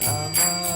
Rama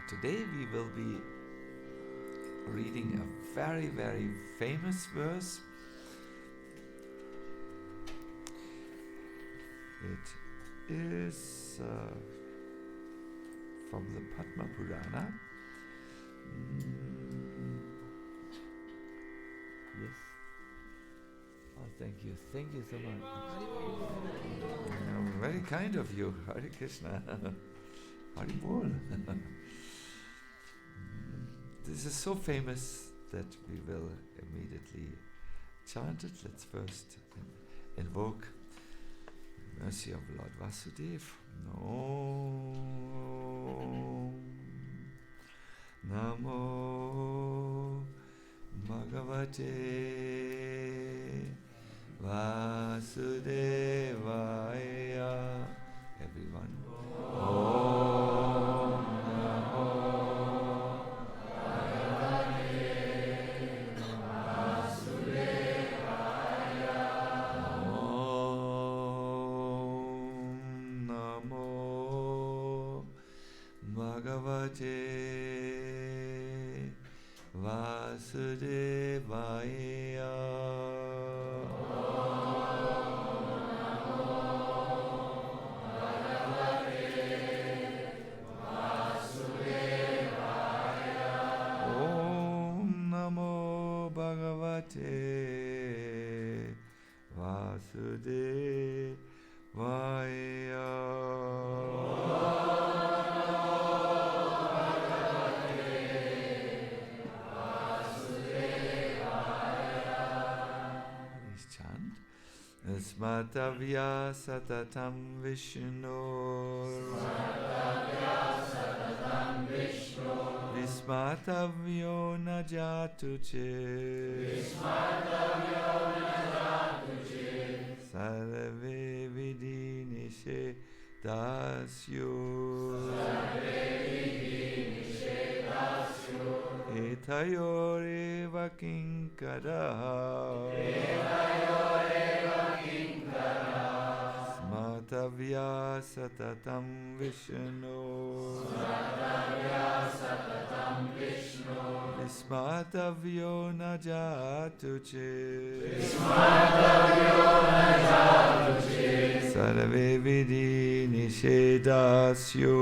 Today we will be reading a very, very famous verse. It is from the Padma Purana. Yes. Oh, thank you so much. Very kind of you, Hare Krishna. Hari Bol. This is so famous that we will immediately chant it. Let's first invoke the mercy of Lord Vasudeva. Namo Bhagavate Vasudevaya. Everyone. Om Namo Bhagavate Vasudevaya. Om Namo Bhagavate Vasudevaya. Smatavya satatam Vishnu. Vismatavyo na jatuche. Sarve vidhi nishedasyo. Etayoreva kinkaraha. Smatavya satatam Vishnu. Vismatavyo na jatuche. Sarve vidhi nishedasyo.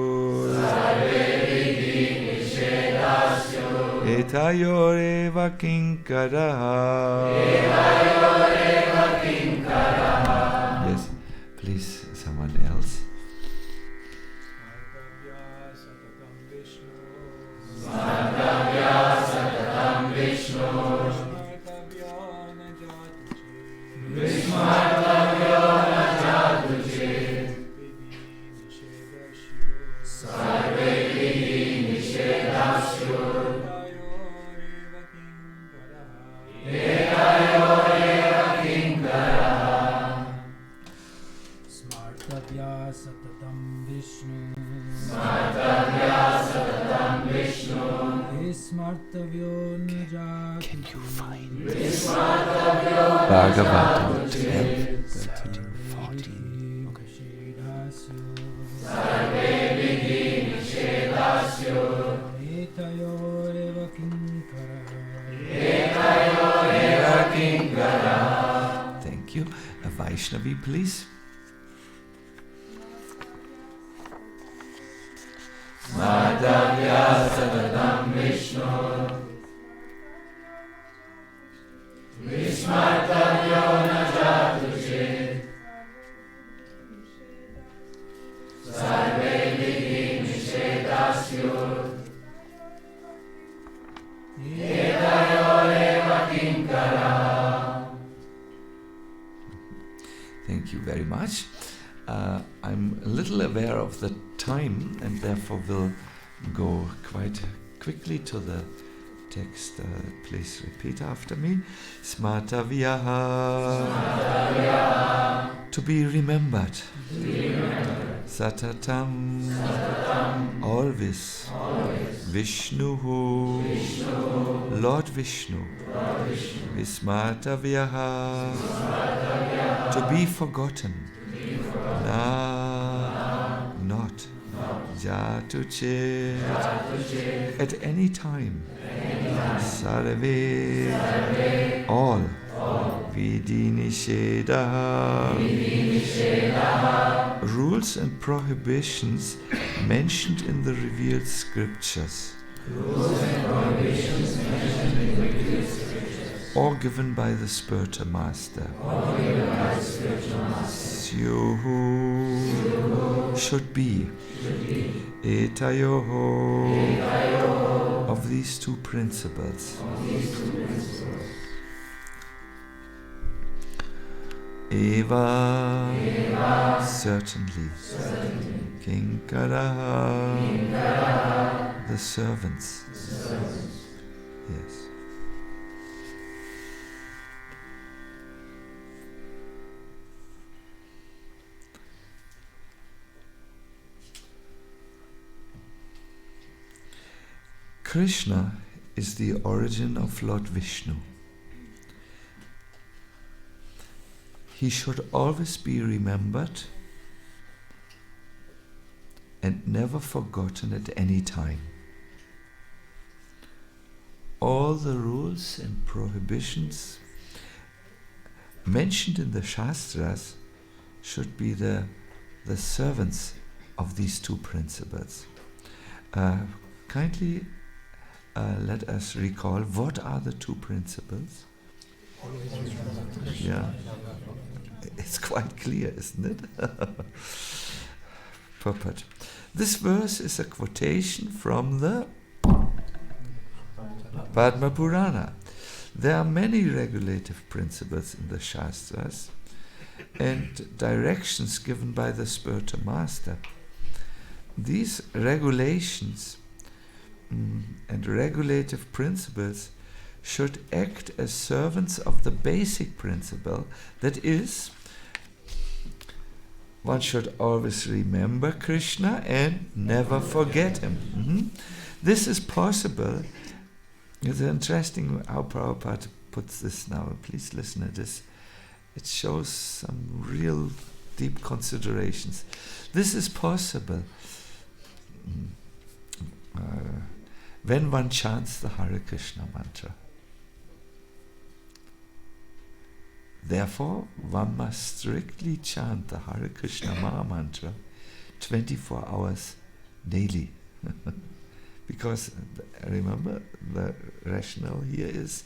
Etayoreva kinkaraha. Yes, please, someone else. Smatavya satatam Vishnu. Vismatavyo na jatuche. Sarve vidhi nishedasyo. Etayoreva kinkaraha. Smatavya satatam Vishnu. Smatavya satatam Vishnu. Vismatavyo na jatuche. Can you find Vismatavyo na Bhagavatam jatuche. 12, 13, 14? Okay. Sarve vidhi nishedasyo. Etayoreva kinkaraha. Etayoreva kinkaraha. Thank you. A Vaishnavi, please. Smatavya satatam Vishnu. Vismatavyo na jatuche. Sarve vidhi nishedasyo. Etayoreva kinkaraha. Thank you very much. I'm a little aware of the time and therefore will go quite quickly to the text. Please repeat after me. Smatavyaha. To be remembered. Satatam. Always. Vishnuhu. Lord Vishnu. Vismatavyaha. To be forgotten. Not Jatu Chit. At any time. Sarve. All. Vidhi Nishedaha. Rules and prohibitions mentioned in the revealed scriptures. Or given by the Spiritual Master. Syuhu should be etayoho of these two principles. Eva certainly. Kinkaraha the servants. Yes. Krishna is the origin of Lord Vishnu. He should always be remembered and never forgotten at any time. All the rules and prohibitions mentioned in the Shastras should be the servants of these two principles. Kindly let us recall, what are the two principles? Yeah, it's quite clear, isn't it? Purport. This verse is a quotation from the Padma Purana. There are many regulative principles in the Shastras and directions given by the Spiritual Master. These regulations and regulative principles should act as servants of the basic principle, that is, one should always remember Krishna and never forget him. This is possible. It's interesting how Prabhupada puts this now. Please listen to this. It shows some real deep considerations. This is possible when one chants the Hare Krishna mantra. Therefore, one must strictly chant the Hare Krishna Maha Mantra 24 hours daily. Because, remember, the rationale here is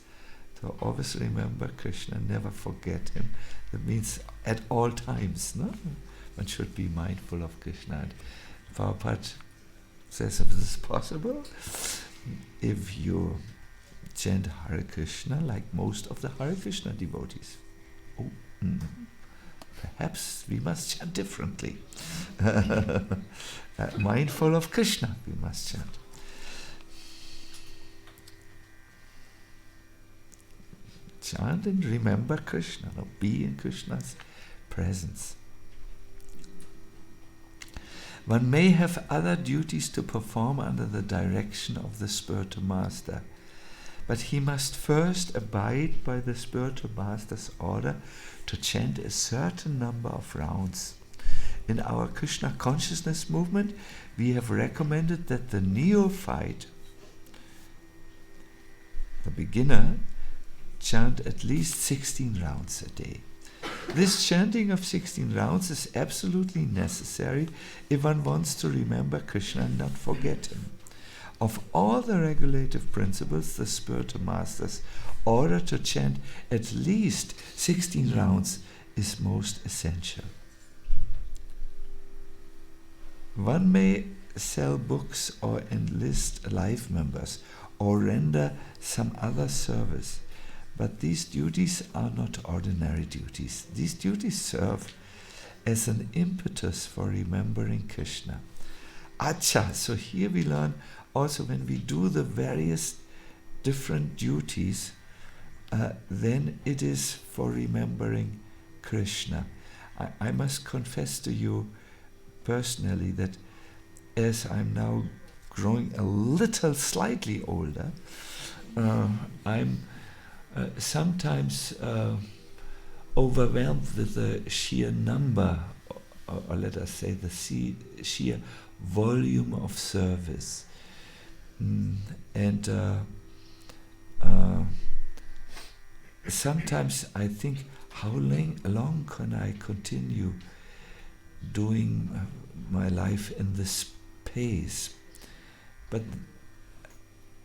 to always remember Krishna, never forget him. That means at all times, no? One should be mindful of Krishna. And Prabhupada says, if this is possible, if you chant Hare Krishna like most of the Hare Krishna devotees, perhaps we must chant differently. Mindful of Krishna, we must chant. Chant and remember Krishna, no? Be in Krishna's presence. One may have other duties to perform under the direction of the Spiritual Master, but he must first abide by the Spiritual Master's order to chant a certain number of rounds. In our Krishna consciousness movement, we have recommended that the neophyte, the beginner, chant at least 16 rounds a day. This chanting of 16 rounds is absolutely necessary if one wants to remember Krishna and not forget him. Of all the regulative principles, the Spiritual Master's order to chant at least 16 rounds is most essential. One may sell books or enlist life members or render some other service, but these duties are not ordinary duties. These duties serve as an impetus for remembering Krishna. Acha, so here we learn also when we do the various different duties, then it is for remembering Krishna. I must confess to you personally that as I'm now growing a little slightly older, I'm sometimes overwhelmed with the sheer number, or let us say the sheer volume of service. And sometimes I think, how long can I continue doing my life in this pace?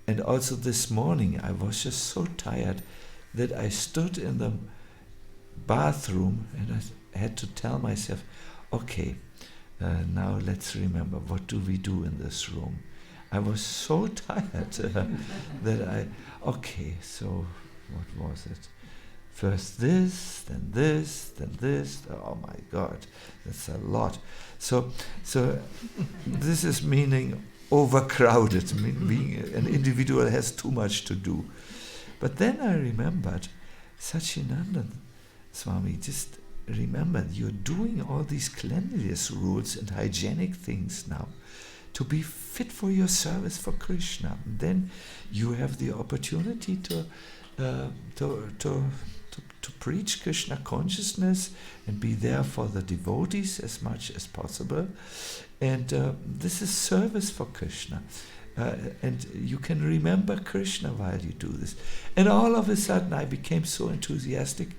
And also this morning I was just so tired that I stood in the bathroom and I had to tell myself, okay, now let's remember, what do we do in this room? I was so tired that so what was it? First this, then this, then this. Oh my God, that's a lot. So this is meaning overcrowded. Being an individual has too much to do. But then I remembered H.H.Sacinandana Swami just remembered, you're doing all these cleanliness rules and hygienic things now to be fit for your service for Krishna. And then you have the opportunity to preach Krishna consciousness and be there for the devotees as much as possible. And this is service for Krishna. And you can remember Krishna while you do this. And all of a sudden I became so enthusiastic.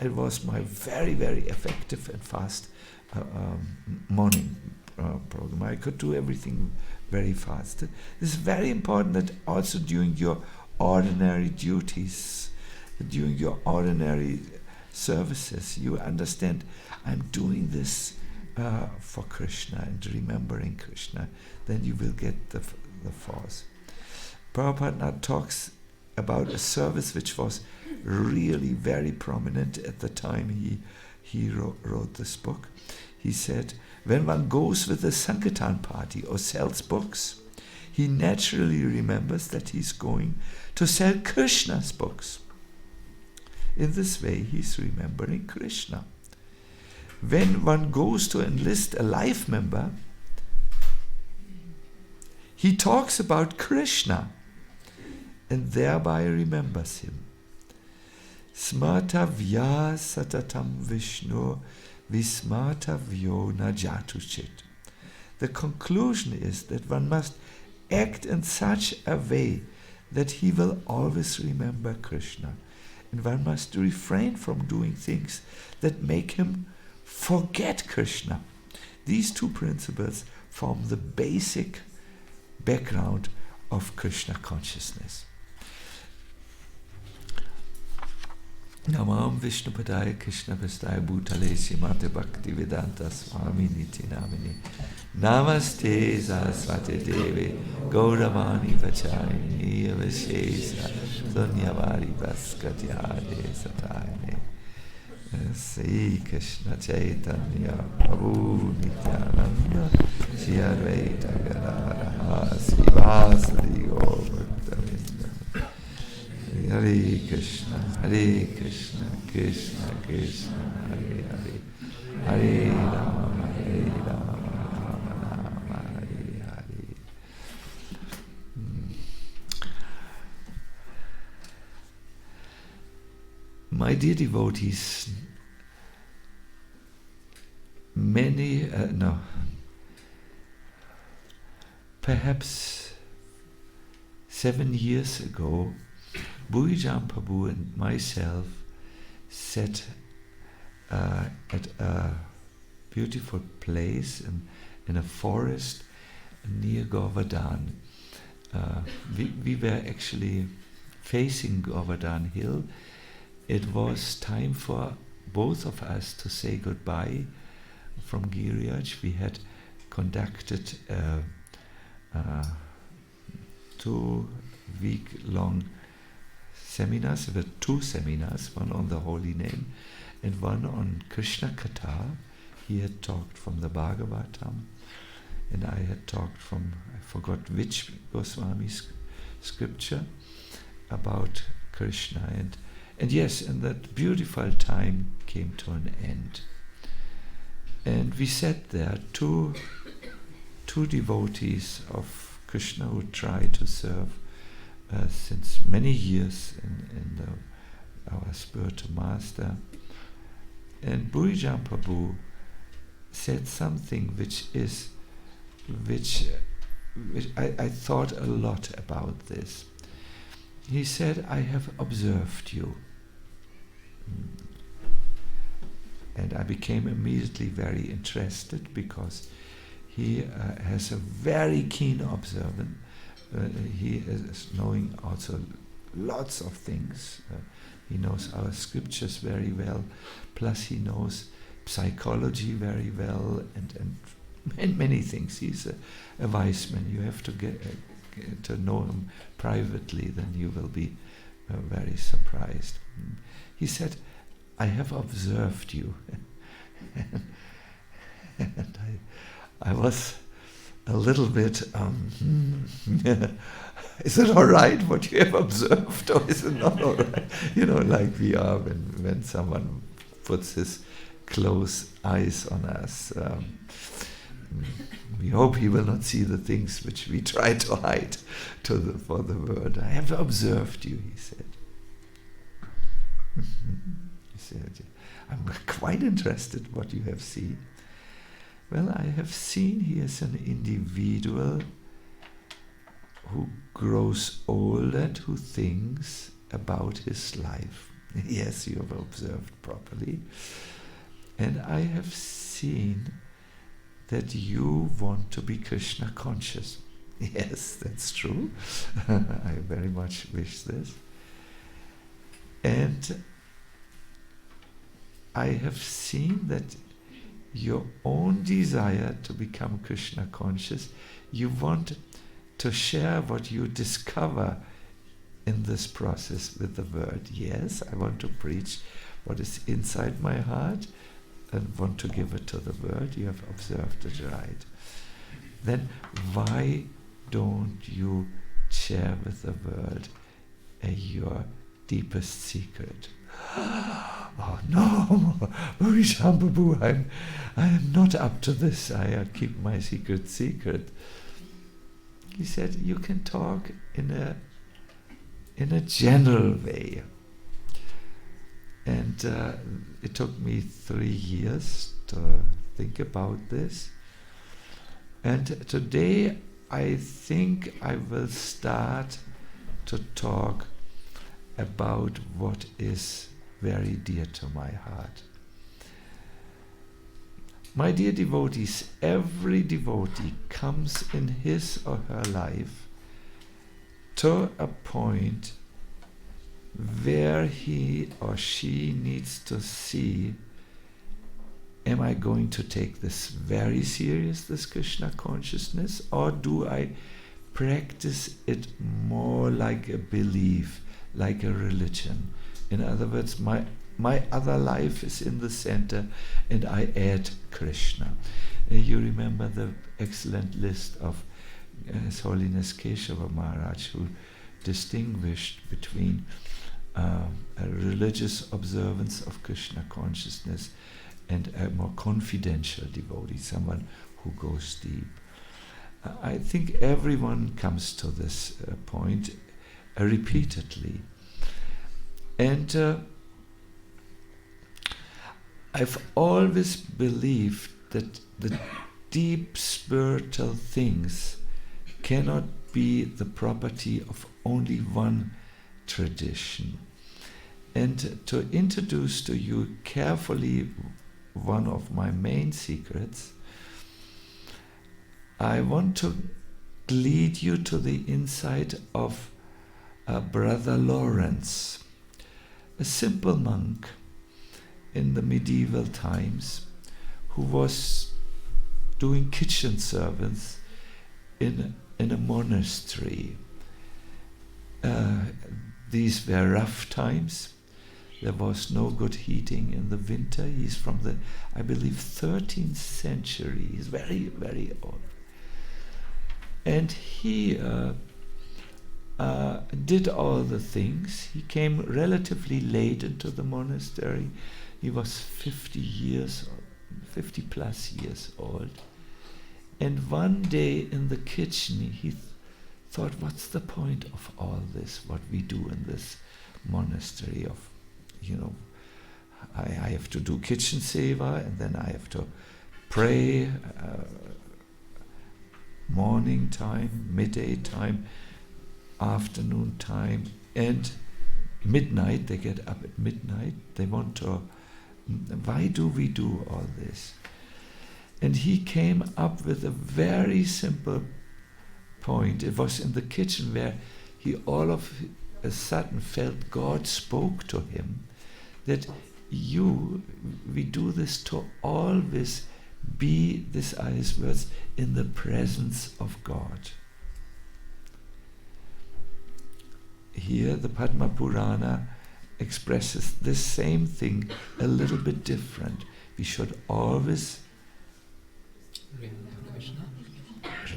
It was my very, very effective and fast morning program. I could do everything very fast. It is very important that also during your ordinary duties, during your ordinary services, you understand, I'm doing this for Krishna and remembering Krishna. Then you will get the force. Prabhupada talks about a service which was really very prominent at the time he wrote this book. He said, when one goes with a Sankirtan party or sells books, he naturally remembers that he's going to sell Krishna's books. In this way, he's remembering Krishna. When one goes to enlist a life member, he talks about Krishna and thereby remembers him. Smarta vya satatam Vishnu vismarta vyo na jatuchit. The conclusion is that one must act in such a way that he will always remember Krishna. And one must refrain from doing things that make him forget Krishna. These two principles form the basic background of Krishna consciousness. Namam Vishnu Padaya Krishna Pastaya Bhutale Srimate Bhakti Vedanta Swami Niti Namini Namaste Saraswati Devi Gauramani Vachayani Avashesa Sunyavari Vaskatyade Satayane Sri Krishna Chaitanya Prabhu Nityananda Shri Advaita Gadadhara Srivasadi Gaur Bhaktavinda Hare Krishna, Krishna Krishna, Hare Hare, Hare Rama, Rama Rama, Hare Hare. My dear devotees, perhaps 7 years ago, Bhuijam Prabhu and myself sat at a beautiful place in a forest near Govardhan. We were actually facing Govardhan Hill. It was time for both of us to say goodbye from Giriraj. We had conducted a 2-week-long seminars. There were 2 seminars, one on the holy name and one on Krishna Katha. He had talked from the Bhagavatam and I had talked from, I forgot which Goswami's scripture, about Krishna. And yes, and that beautiful time came to an end. And we sat there, two devotees of Krishna who try to serve since many years in our spiritual master. And Bhuijam Prabhu said something which is which I thought a lot about this. He said, I have observed you. And I became immediately very interested because he has a very keen observant. He is knowing also lots of things. He knows our scriptures very well, plus he knows psychology very well and many things. He's a wise man. You have to get to know him privately, then you will be very surprised. He said, I have observed you. And I was a little bit, is it all right what you have observed, or is it not all right? You know, like we are when someone puts his close eyes on us. We hope he will not see the things which we try to hide for the world. I have observed you, he said. He said, I'm quite interested what you have seen. Well, I have seen he is an individual who grows old and who thinks about his life. Yes, you have observed properly. And I have seen that you want to be Krishna conscious. Yes, that's true. I very much wish this. And I have seen that your own desire to become Krishna conscious, you want to share what you discover in this process with the world. Yes, I want to preach what is inside my heart and want to give it to the world. You have observed it right. Then why don't you share with the world your deepest secret? Oh no, Marishambabu, I am not up to this. I keep my secret secret. He said, you can talk in a general way. And it took me 3 years to think about this. And today I think I will start to talk about what is very dear to my heart. My dear devotees, every devotee comes in his or her life to a point where he or she needs to see, am I going to take this very serious, this Krishna consciousness, or do I practice it more like a belief, like a religion? In other words, my other life is in the center and I add Krishna. You remember the excellent list of His Holiness Keshava Maharaj, who distinguished between a religious observance of Krishna consciousness and a more confidential devotee, someone who goes deep. I think everyone comes to this point repeatedly. And I've always believed that the deep spiritual things cannot be the property of only one tradition. And to introduce to you carefully one of my main secrets, I want to lead you to the insight of Brother Lawrence, a simple monk in the medieval times who was doing kitchen service in a monastery. These were rough times. There was no good heating in the winter. He's from the, I believe, 13th century. He's very, very old. And he did all the things. He came relatively late into the monastery. He was 50 plus years old. And one day in the kitchen he thought, what's the point of all this, what we do in this monastery of, I have to do kitchen seva and then I have to pray morning time, midday time, afternoon time, and midnight. They get up at midnight. They want to, why do we do all this? And he came up with a very simple point. It was in the kitchen where he all of a sudden felt God spoke to him that we do this to always be, these are his words, in the presence of God. Here the Padma Purana expresses this same thing a little bit different. We should always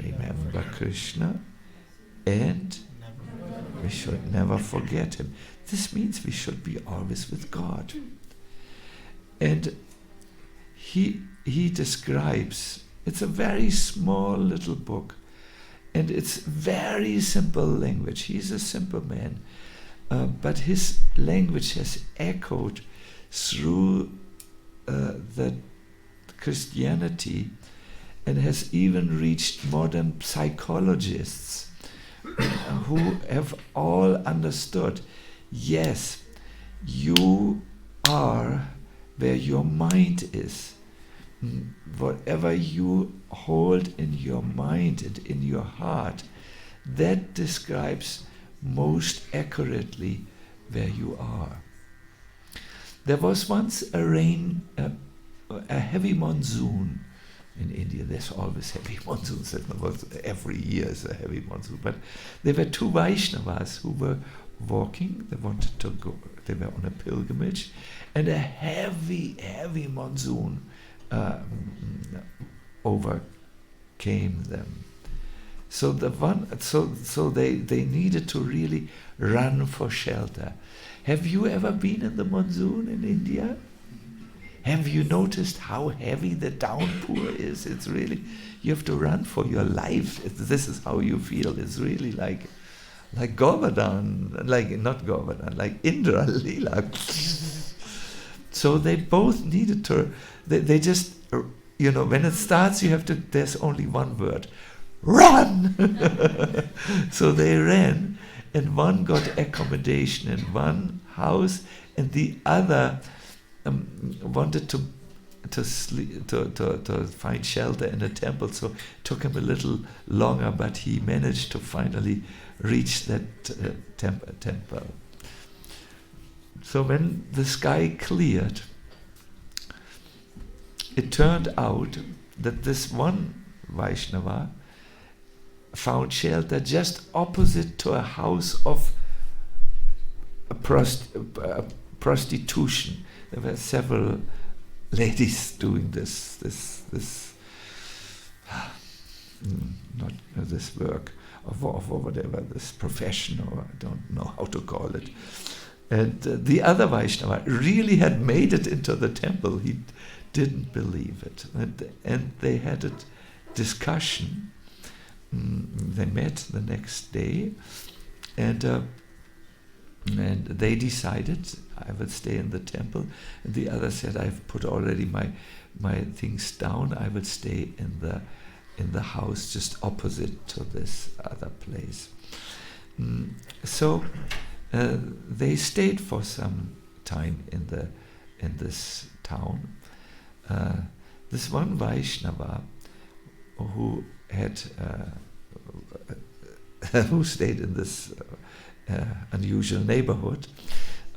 remember Krishna, and we should never forget him. This means we should be always with God. And he describes, it's a very small little book, and it's very simple language. He's a simple man, but his language has echoed through the Christianity and has even reached modern psychologists who have all understood, yes, you are where your mind is. Whatever you hold in your mind and in your heart, that describes most accurately where you are. There was once a heavy monsoon in India. There's always heavy monsoons. Every year is a heavy monsoon. But there were two Vaishnavas who were walking. They wanted to go. They were on a pilgrimage, and a heavy monsoon overcame them. So they needed to really run for shelter. Have you ever been in the monsoon in India? Have you noticed how heavy the downpour is? It's really, you have to run for your life. This is how you feel. It's really like Govardhan, like Indra Leela. So they both needed to, they just, when it starts, there's only one word, run! So they ran, and one got accommodation in one house, and the other wanted to sleep, to find shelter in a temple. So it took him a little longer, but he managed to finally reach that temple. So when the sky cleared, it turned out that this one Vaishnava found shelter just opposite to a house of prostitution. There were several ladies doing this work of whatever, this profession, or I don't know how to call it. And the other Vaishnava really had made it into the temple. He didn't believe it. And they had a discussion. They met the next day, and they decided, I would stay in the temple. And the other said, I've put already my things down. I would stay in the house just opposite to this other place. So they stayed for some time in this town. This one Vaishnava who had who stayed in this unusual neighborhood,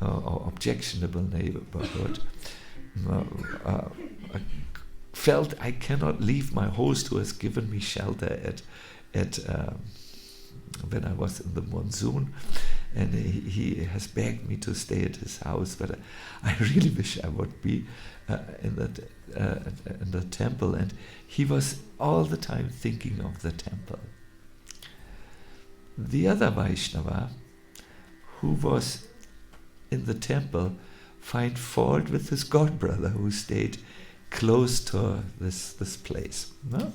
or objectionable neighborhood, felt, I cannot leave my host who has given me shelter at when I was in the monsoon, and he has begged me to stay at his house, but I really wish I would be in the temple. And he was all the time thinking of the temple. The other Vaishnava, who was in the temple, find fault with his godbrother who stayed close to this place. No?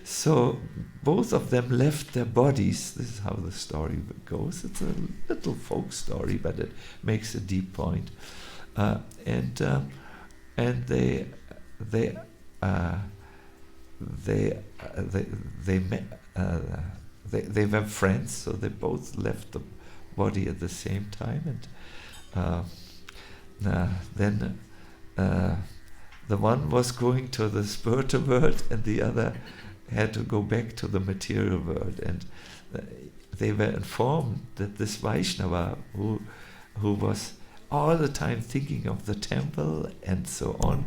So both of them left their bodies. This is how the story goes. It's a little folk story, but it makes a deep point. And they they were friends, so they both left the body at the same time, and then the one was going to the spiritual world, and the other had to go back to the material world, and they were informed that this Vaishnava, who was all the time thinking of the temple and so on,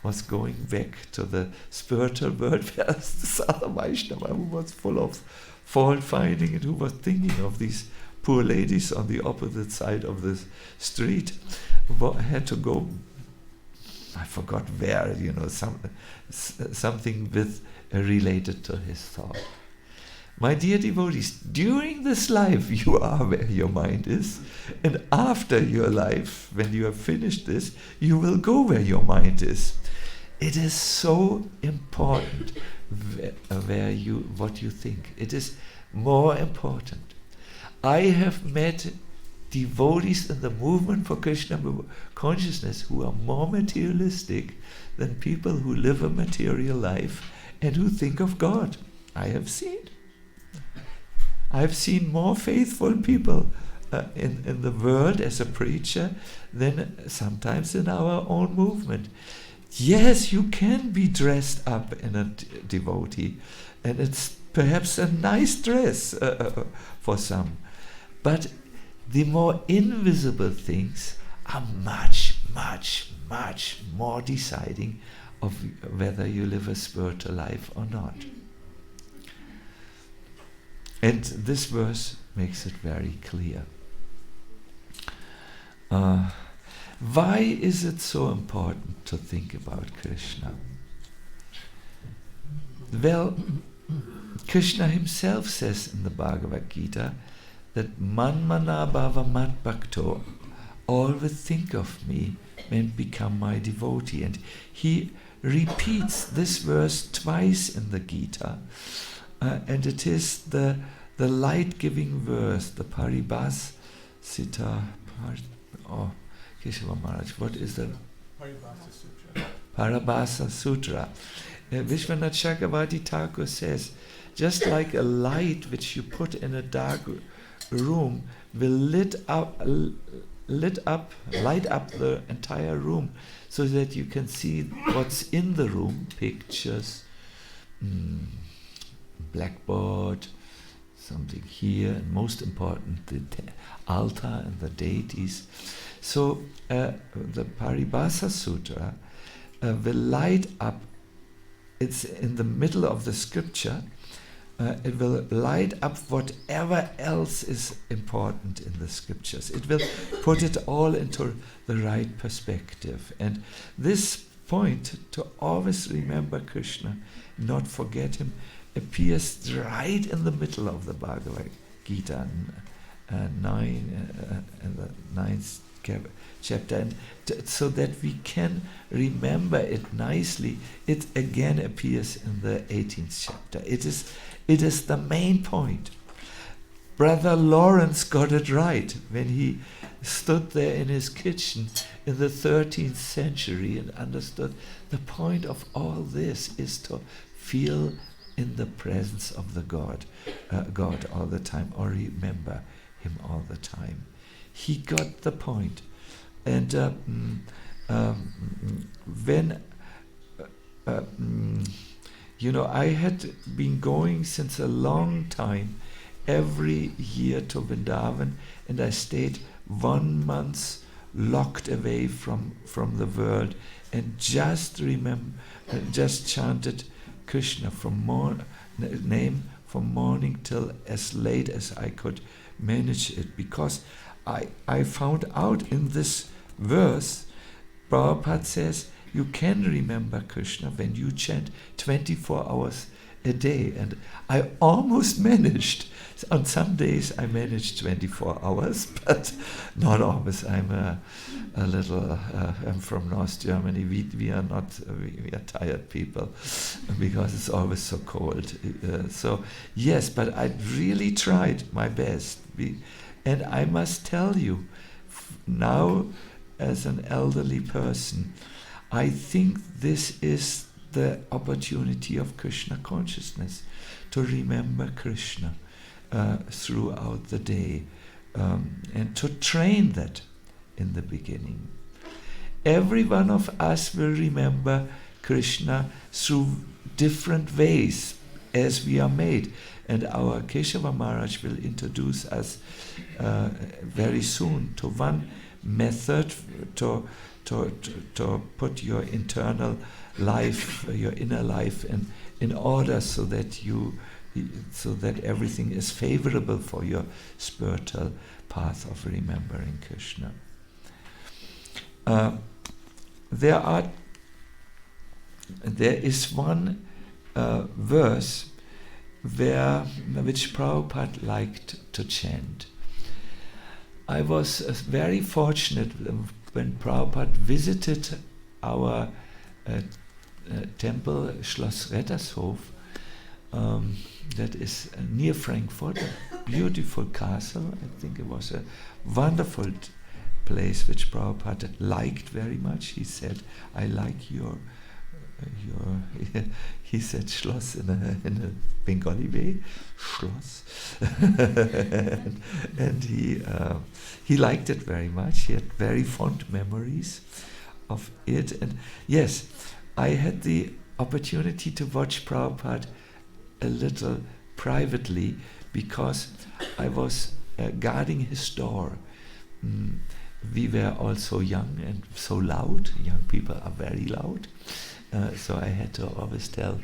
was going back to the spiritual world, whereas this other Vaishnava, who was full of fault finding and who was thinking of these poor ladies on the opposite side of the street, had to go, I forgot where, something with related to his thought. My dear devotees, during this life you are where your mind is, and after your life, when you have finished this, you will go where your mind is. It is so important what you think. It is more important. I have met devotees in the movement for Krishna consciousness who are more materialistic than people who live a material life and who think of God. I have seen more faithful people in the world as a preacher than sometimes in our own movement. Yes, you can be dressed up in a devotee, and it's perhaps a nice dress for some, but the more invisible things are much, much, much more deciding of whether you live a spiritual life or not. And this verse makes it very clear. Why is it so important to think about Krishna? Well, Krishna himself says in the Bhagavad Gita that Manmana Bhava Mat Bhakto, always think of me and become my devotee. And he repeats this verse twice in the Gita, and it is the light-giving verse, the Paribhasita. Keshava Maharaj, what is the Paribhasa Sutra? Vishwanath Chakravarti Thakur says, just like a light which you put in a dark room will light up the entire room so that you can see what's in the room, pictures, blackboard, something here, and most important, the altar and the deities. So the Paribhasa Sutra will light up, it's in the middle of the scripture, it will light up whatever else is important in the scriptures. It will put it all into the right perspective. And this point, to always remember Krishna, not forget him, appears right in the middle of the Bhagavad Gita, 9 in the 9th chapter, and so that we can remember it nicely. It again appears in the 18th chapter. It is the main point. Brother Lawrence got it right when he stood there in his kitchen in the 13th century and understood the point of all this is to feel in the presence of the God all the time, or remember him all the time. He got the point. And when I had been going since a long time every year to Vrindavan, and I stayed 1 month locked away from the world and just chanted Krishna name from morning till as late as I could manage it, because I found out in this verse, Prabhupada says, you can remember Krishna when you chant 24 hours a day. And I almost managed. On some days I managed 24 hours, but not always. I'm I'm from North Germany. We are tired people because it's always so cold. So yes, but I really tried my best. And I must tell you, now as an elderly person, I think this is the opportunity of Krishna consciousness, to remember Krishna throughout the day, and to train that in the beginning. Every one of us will remember Krishna through different ways as we are made. And our Keshava Maharaj will introduce us very soon to one method to put your internal life, your inner life, in order so that everything is favorable for your spiritual path of remembering Krishna. There is one verse which Prabhupada liked to chant. I was very fortunate when Prabhupada visited our temple, Schloss Rettershof, that is near Frankfurt, a beautiful castle. I think it was a wonderful place which Prabhupada liked very much. He said, "I like your he said Schloss in a Bengali way, Schloss." and he liked it very much. He had very fond memories of it. And yes, I had the opportunity to watch Prabhupada a little privately because I was guarding his door. We were all so young and so loud. Young people are very loud. So I had to always tell,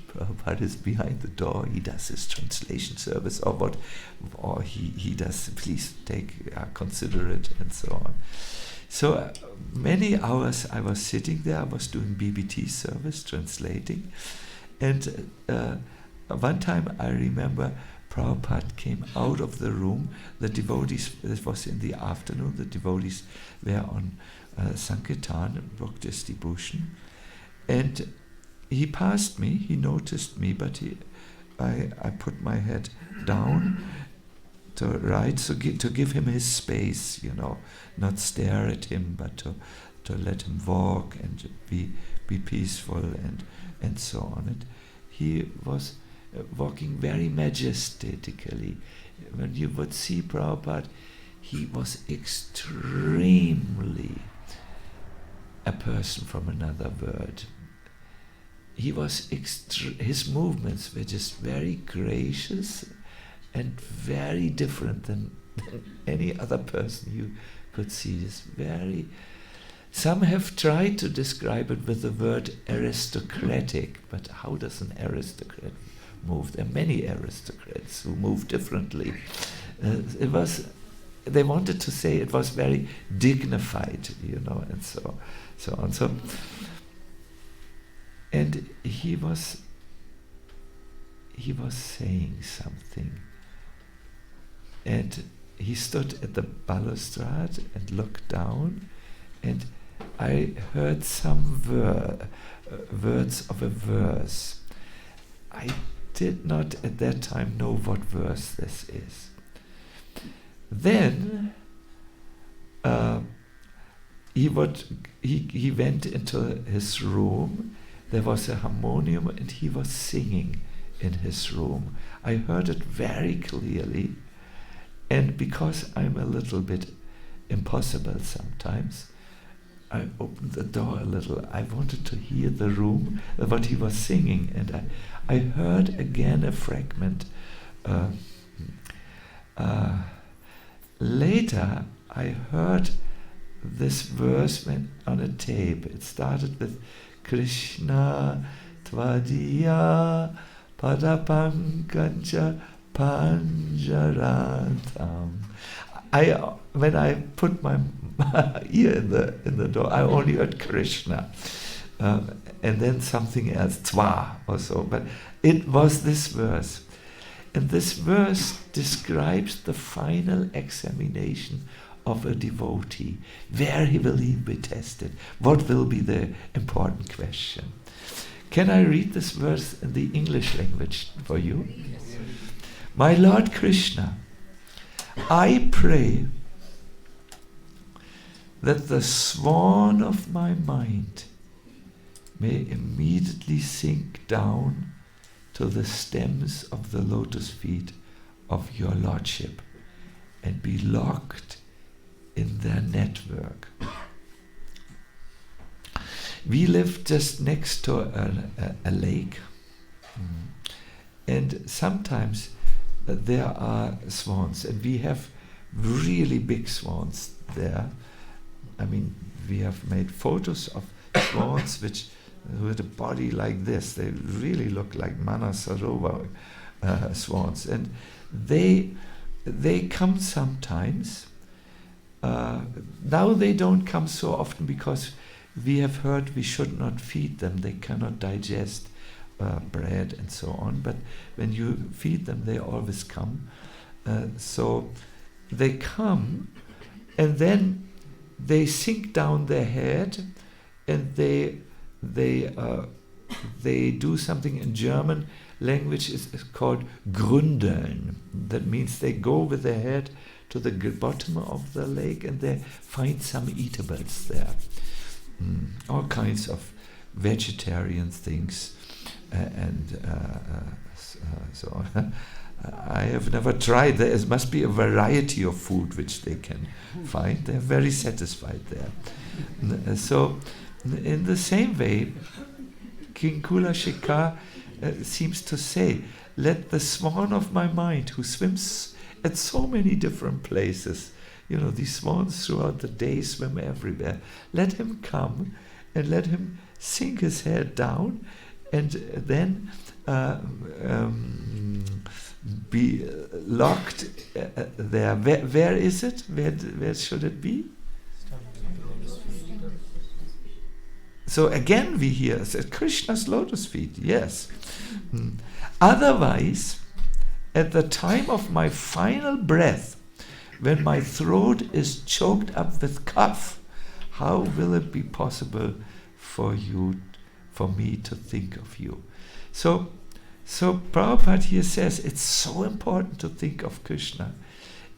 Prabhupada is behind the door, he does his translation service, or he does, please consider it, and so on. So many hours I was sitting there, I was doing BBT service, translating, and one time I remember Prabhupada came out of the room. The devotees, it was in the afternoon, the devotees were on Sankirtan, Bhakti's devotion, and he passed me, he noticed me, but I put my head down to write, so to give him his space, not stare at him, but to let him walk and be peaceful and so on. And he was walking very majestically. When you would see Prabhupada, he was extremely a person from another world. He was his movements were just very gracious and very different than any other person you could see. Just very. Some have tried to describe it with the word aristocratic, but how does an aristocrat move? There are many aristocrats who move differently. They wanted to say it was very dignified, and so on. And he was saying something, and he stood at the balustrade and looked down, and I heard some words of a verse. I did not at that time know what verse this is. Then he went into his room. There was a harmonium and he was singing in his room. I heard it very clearly, and because I'm a little bit impossible sometimes, I opened the door a little. I wanted to hear the room, what he was singing, and I heard again a fragment. Later, I heard this verse on a tape. It started with Krishna Tvadiya Padapankaja Panjaratam. When I put my ear in the door, I only heard Krishna, and then something else, Tva or so. But it was this verse, and this verse describes the final examination of a devotee. Where he will he be tested? What will be the important question? Can I read this verse in the English language for you? Yes. My Lord Krishna, I pray that the swan of my mind may immediately sink down to the stems of the lotus feet of your Lordship and be locked in their network. We live just next to a lake, and sometimes there are swans, and we have really big swans there. I mean, we have made photos of swans with a body like this. They really look like Manasarovar swans, and they come sometimes. Now they don't come so often because we have heard we should not feed them. They cannot digest bread and so on. But when you feed them, they always come. So they come, and then they sink down their head, and they do something in German language is called gründeln. That means they go with their head to the bottom of the lake and they find some eatables there. All kinds of vegetarian things and so on. I have never tried. There must be a variety of food which they can find. They're very satisfied there. So in the same way, King Kula Shikar seems to say, let the swan of my mind, who swims at so many different places, these swans throughout the day swim everywhere, let him come and let him sink his head down and then be locked there. Where is it? Where should it be? So again we hear Krishna's lotus feet, yes. Otherwise, at the time of my final breath, when my throat is choked up with cough, how will it be possible for me to think of you? So Prabhupada here says it's so important to think of Krishna,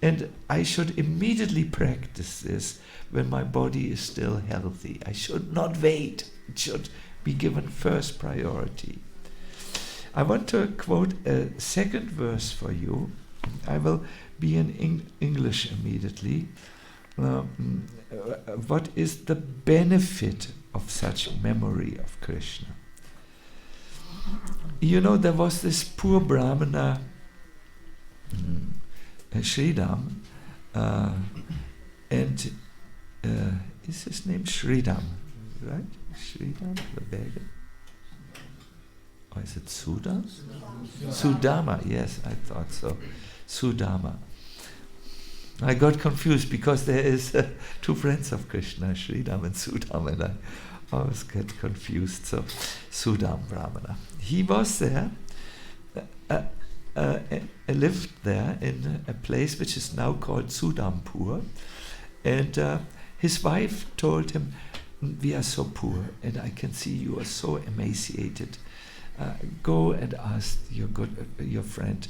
and I should immediately practice this when my body is still healthy. I should not wait. It should be given first priority. I want to quote a second verse for you. I will be in English immediately. What is the benefit of such memory of Krishna? There was this poor Brahmana, Sridham, and is his name Sridham, right? Sridham, the beggar. Or is it Sudam? Sudama, yes, I thought so. Sudama. I got confused because there is two friends of Krishna, Sridham and Sudam, and I always get confused. So, Sudam Brahmana. He was there, lived there in a place which is now called Sudampur, and his wife told him, we are so poor, and I can see you are so emaciated. Go and ask your friend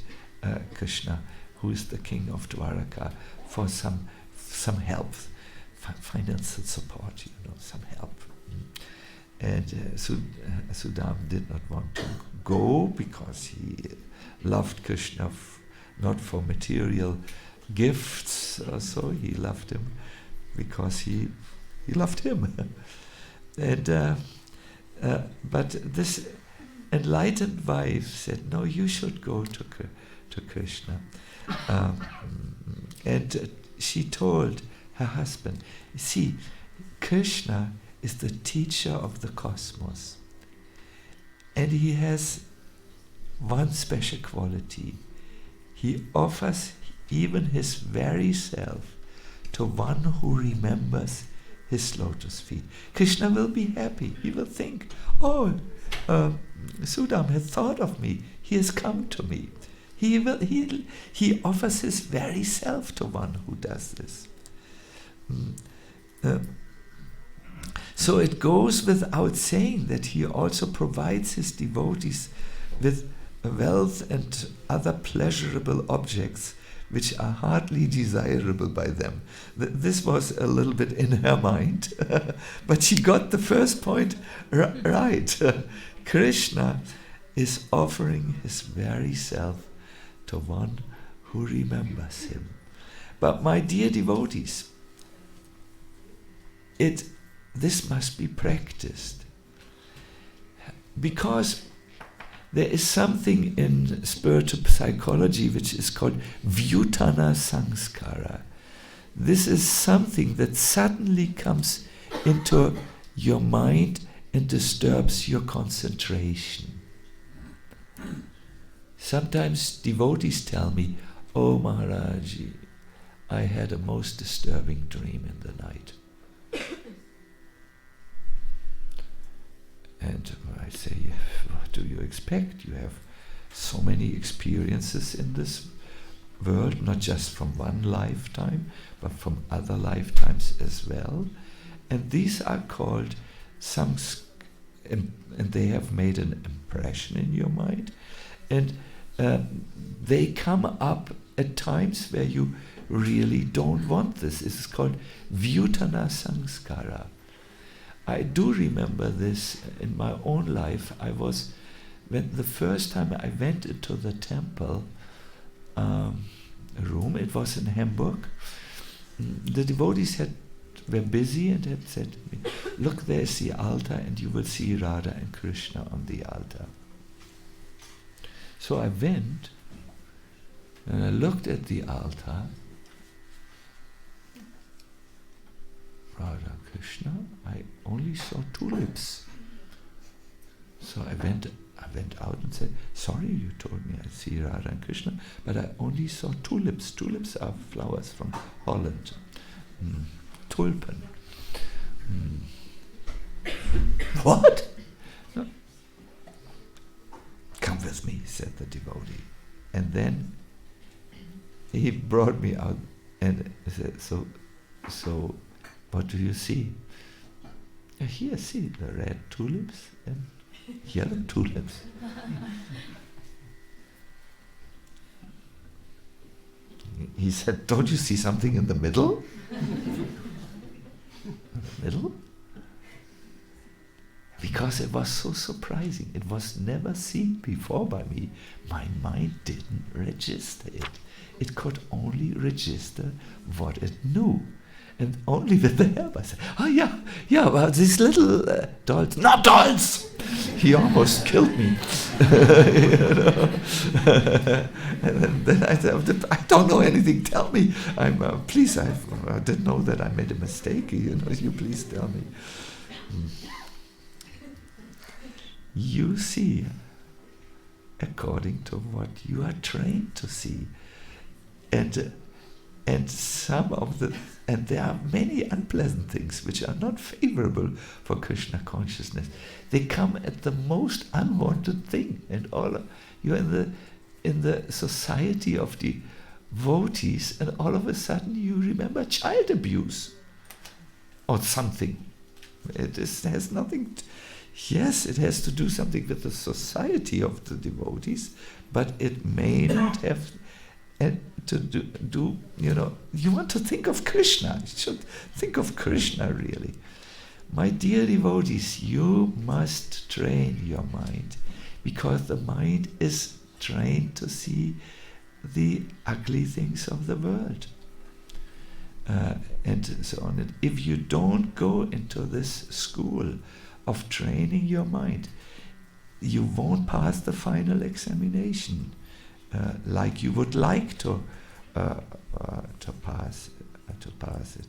Krishna, who is the king of Dwaraka, for some help, financial support, some help. And Sudam did not want to go because he loved Krishna not for material gifts or so. He loved him because he loved him. And but this enlightened wife said, no, you should go to Krishna. And she told her husband, see, Krishna is the teacher of the cosmos. And he has one special quality. He offers even his very self to one who remembers his lotus feet. Krishna will be happy. He will think, Sudam has thought of me. He has come to me. He offers his very self to one who does this. So it goes without saying that he also provides his devotees with wealth and other pleasurable objects which are hardly desirable by them. This was a little bit in her mind, but she got the first point right. Krishna is offering his very self to one who remembers him. But my dear devotees, this must be practiced, because there is something in spiritual psychology which is called vyutana sanskara. This is something that suddenly comes into your mind and disturbs your concentration. Sometimes devotees tell me, "Oh Maharaji, I had a most disturbing dream in the night." And I say, "What do you expect? You have so many experiences in this world, not just from one lifetime, but from other lifetimes as well. And these are called and they have made an impression in your mind. And they come up at times where you really don't want this. This is called vyutana sanskara. I do remember this in my own life. When the first time I went into the temple room, it was in Hamburg. The devotees were busy and had said to me, "Look, there's the altar, and you will see Radha and Krishna on the altar." So I went and I looked at the altar. Radha, Krishna, I only saw tulips. So I went out and said, "Sorry, you told me I see Radha and Krishna, but I only saw tulips." Tulips are flowers from Holland. Tulpen. What? No. "Come with me," said the devotee. And then he brought me out and said, so what do you see?" "Here, see the red tulips and yellow tulips." He said, "Don't you see something in the middle?" In the middle? Because it was so surprising. It was never seen before by me. My mind didn't register it. It could only register what it knew. And only with the help I said, "Oh yeah, well, these little dolls." "Not dolls!" He almost killed me. And then I said, "I don't know anything, tell me. Please, I didn't know that I made a mistake. You please tell me." You see according to what you are trained to see. And there are many unpleasant things which are not favorable for Krishna consciousness. They come at the most unwanted thing, and you're in the society of devotees, and all of a sudden you remember child abuse or something. It has nothing. Yes, it has to do something with the society of the devotees, but it may not have. And to do, you want to think of Krishna. You should think of Krishna, really. My dear devotees, you must train your mind, because the mind is trained to see the ugly things of the world. And so on. And if you don't go into this school of training your mind, you won't pass the final examination. Like you would like to pass it.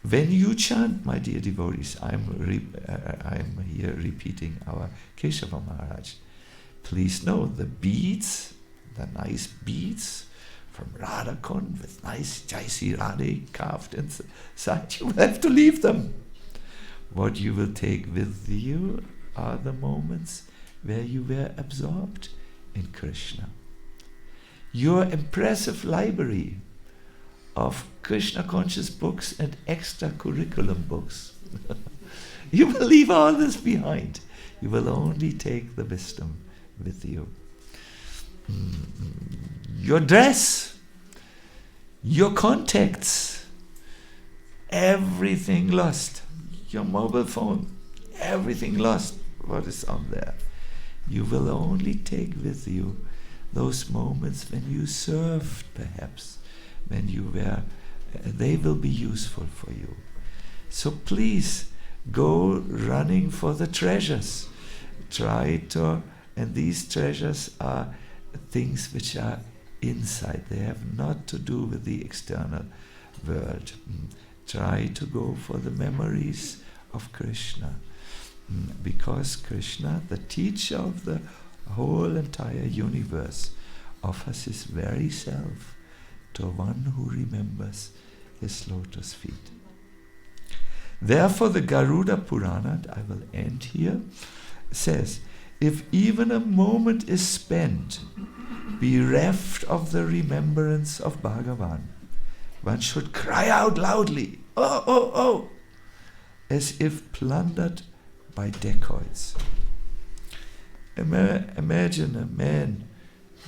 When you chant, my dear devotees, I'm here repeating our Keshava Maharaj. Please know the beads, the nice beads from Radha Kund with nice Jaisi Radhe carved inside, you will have to leave them. What you will take with you are the moments where you were absorbed in Krishna. Your impressive library of Krishna conscious books and extra curriculum books. You will leave all this behind. You will only take the wisdom with you. your dress, your contacts, everything lost. Your mobile phone, everything lost. What is on there? You will only take with you those moments when you served, perhaps, when you were, they will be useful for you. So please go running for the treasures. Try to, and these treasures are things which are inside. They have not to do with the external world. Try to go for the memories of Krishna. Because Krishna, the teacher of the whole entire universe, offers his very self to one who remembers his lotus feet. Therefore the Garuda Purana, I will end here, says, if even a moment is spent bereft of the remembrance of Bhagavan, one should cry out loudly, oh, oh, oh, as if plundered by dacoits. Imagine a man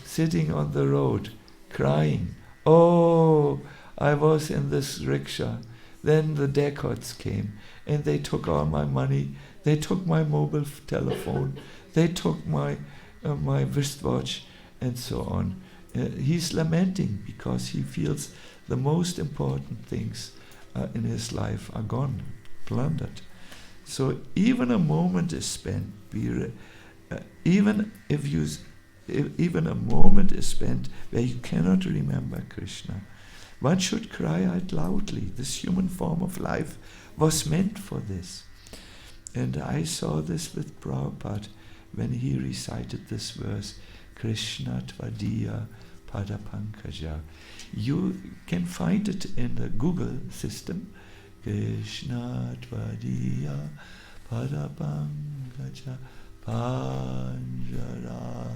sitting on the road crying, oh, I was in this rickshaw, then the dacoits came and they took all my money, they took my mobile telephone, they took my wristwatch and so on. He's lamenting because he feels the most important things in his life are gone, plundered. So even a moment is spent, even a moment is spent where you cannot remember Krishna, one should cry out loudly. This human form of life was meant for this. And I saw this with Prabhupada when he recited this verse, Krishna Tvadiya Padapankaja. You can find it in the Google system. Krishna Tvadiya Padapankaja Panjara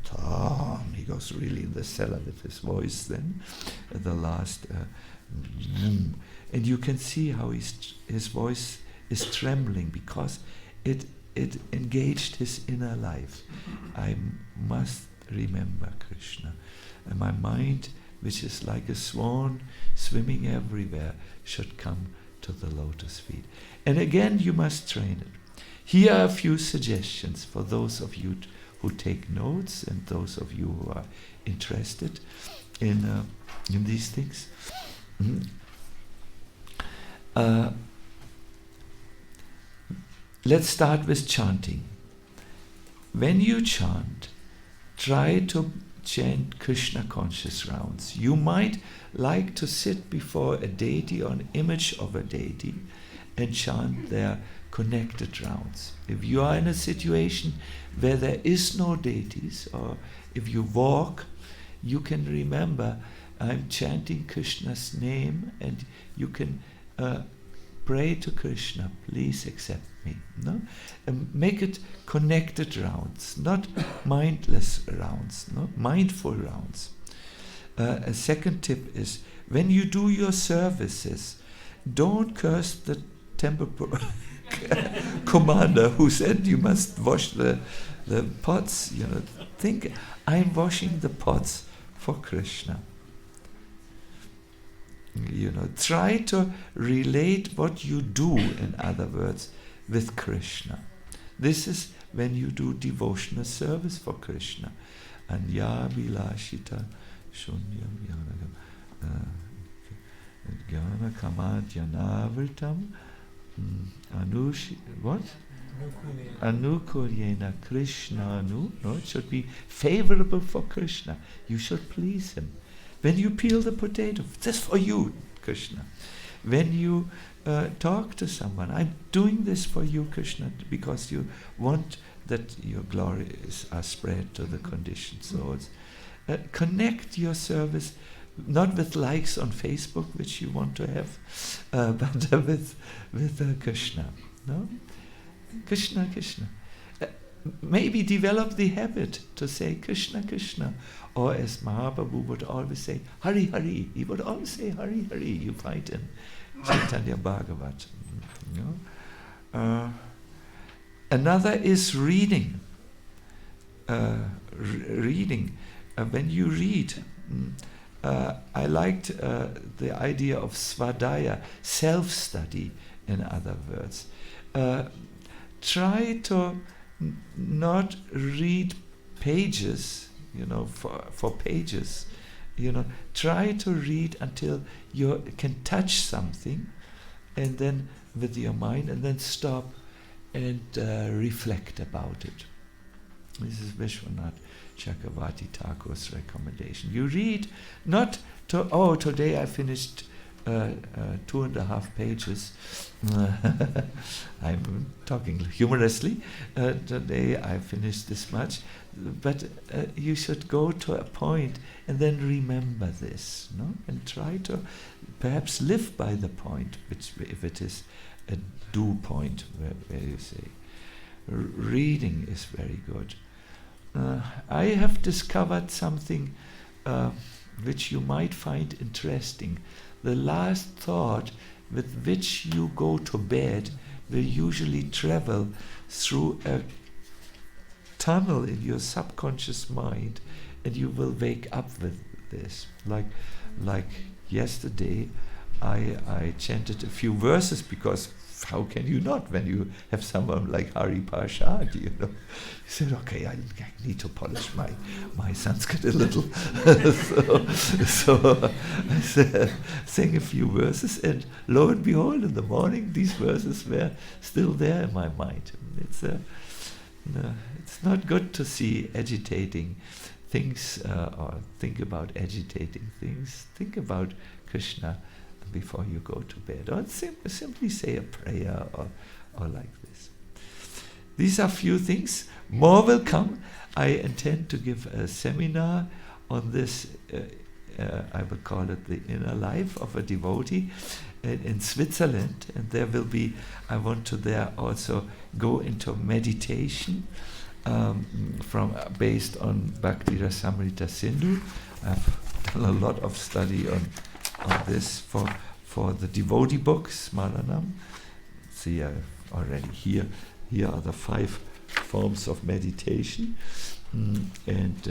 Tam. He goes really in the cellar with his voice then, at the last. And you can see how his voice is trembling because it engaged his inner life. I must remember Krishna. And my mind, which is like a swan swimming everywhere, should come to the lotus feet. And again, you must train it. Here are a few suggestions for those of you who take notes and those of you who are interested in these things. Let's start with chanting. When you chant, try to chant Krishna conscious rounds. You might like to sit before a deity or an image of a deity and chant their connected rounds. If you are in a situation where there is no deities, or if you walk, you can remember, I'm chanting Krishna's name, and you can pray to Krishna, please accept me. No? Make it connected rounds, not mindless rounds, no? Mindful rounds. A second tip is, when you do your services, don't curse the temple commander who said you must wash the pots. Think, I'm washing the pots for Krishna. Try to relate what you do, in other words, with Krishna. This is when you do devotional service for Krishna. Anya Vilashita Shunyam Jnana Kamadhyanavirtam Anushi, what? Anukulyena Krishna Anu. No, it should be favorable for Krishna. You should please him. When you peel the potato, this for you, Krishna. When you talk to someone, I'm doing this for you, Krishna, because you want that your glories are spread to the conditioned souls. Connect your service not with likes on Facebook, which you want to have, but with Krishna. No? Krishna, Krishna. Maybe develop the habit to say Krishna, Krishna. Or as Mahaprabhu would always say, Hari, Hari. He would always say Hari, Hari. You find in Chaitanya Bhagavat. Another is reading reading. When you read, I liked the idea of svadhyaya, self-study, in other words. Try to not read pages, for pages. Try to read until you can touch something, and then with your mind, and then stop and reflect about it. This is Vishwanath Chakravarti Thakur's recommendation. You read not to, today I finished 2.5 pages. I'm talking humorously. Today I finished this much. But you should go to a point and then remember this, and try to perhaps live by the point, which, if it is a do point, where you say, reading is very good. I have discovered something which you might find interesting. The last thought with which you go to bed will usually travel through a tunnel in your subconscious mind, and you will wake up with this. Like yesterday, I chanted a few verses, because how can you not when you have someone like Hari Parshad, He said, okay, I need to polish my Sanskrit a little. so I sang a few verses, and lo and behold, in the morning, these verses were still there in my mind. It's not good to see agitating things, or think about agitating things. Think about Krishna before you go to bed, or simply say a prayer, or like this. These are few things. More will come. I intend to give a seminar on this. I will call it the inner life of a devotee in Switzerland, and there will be, I want to there also go into meditation based on Bhakti Rasamrita Sindhu. I've done a lot of study on this for the devotee books, Smaranam. See, already here are the 5 forms of meditation, and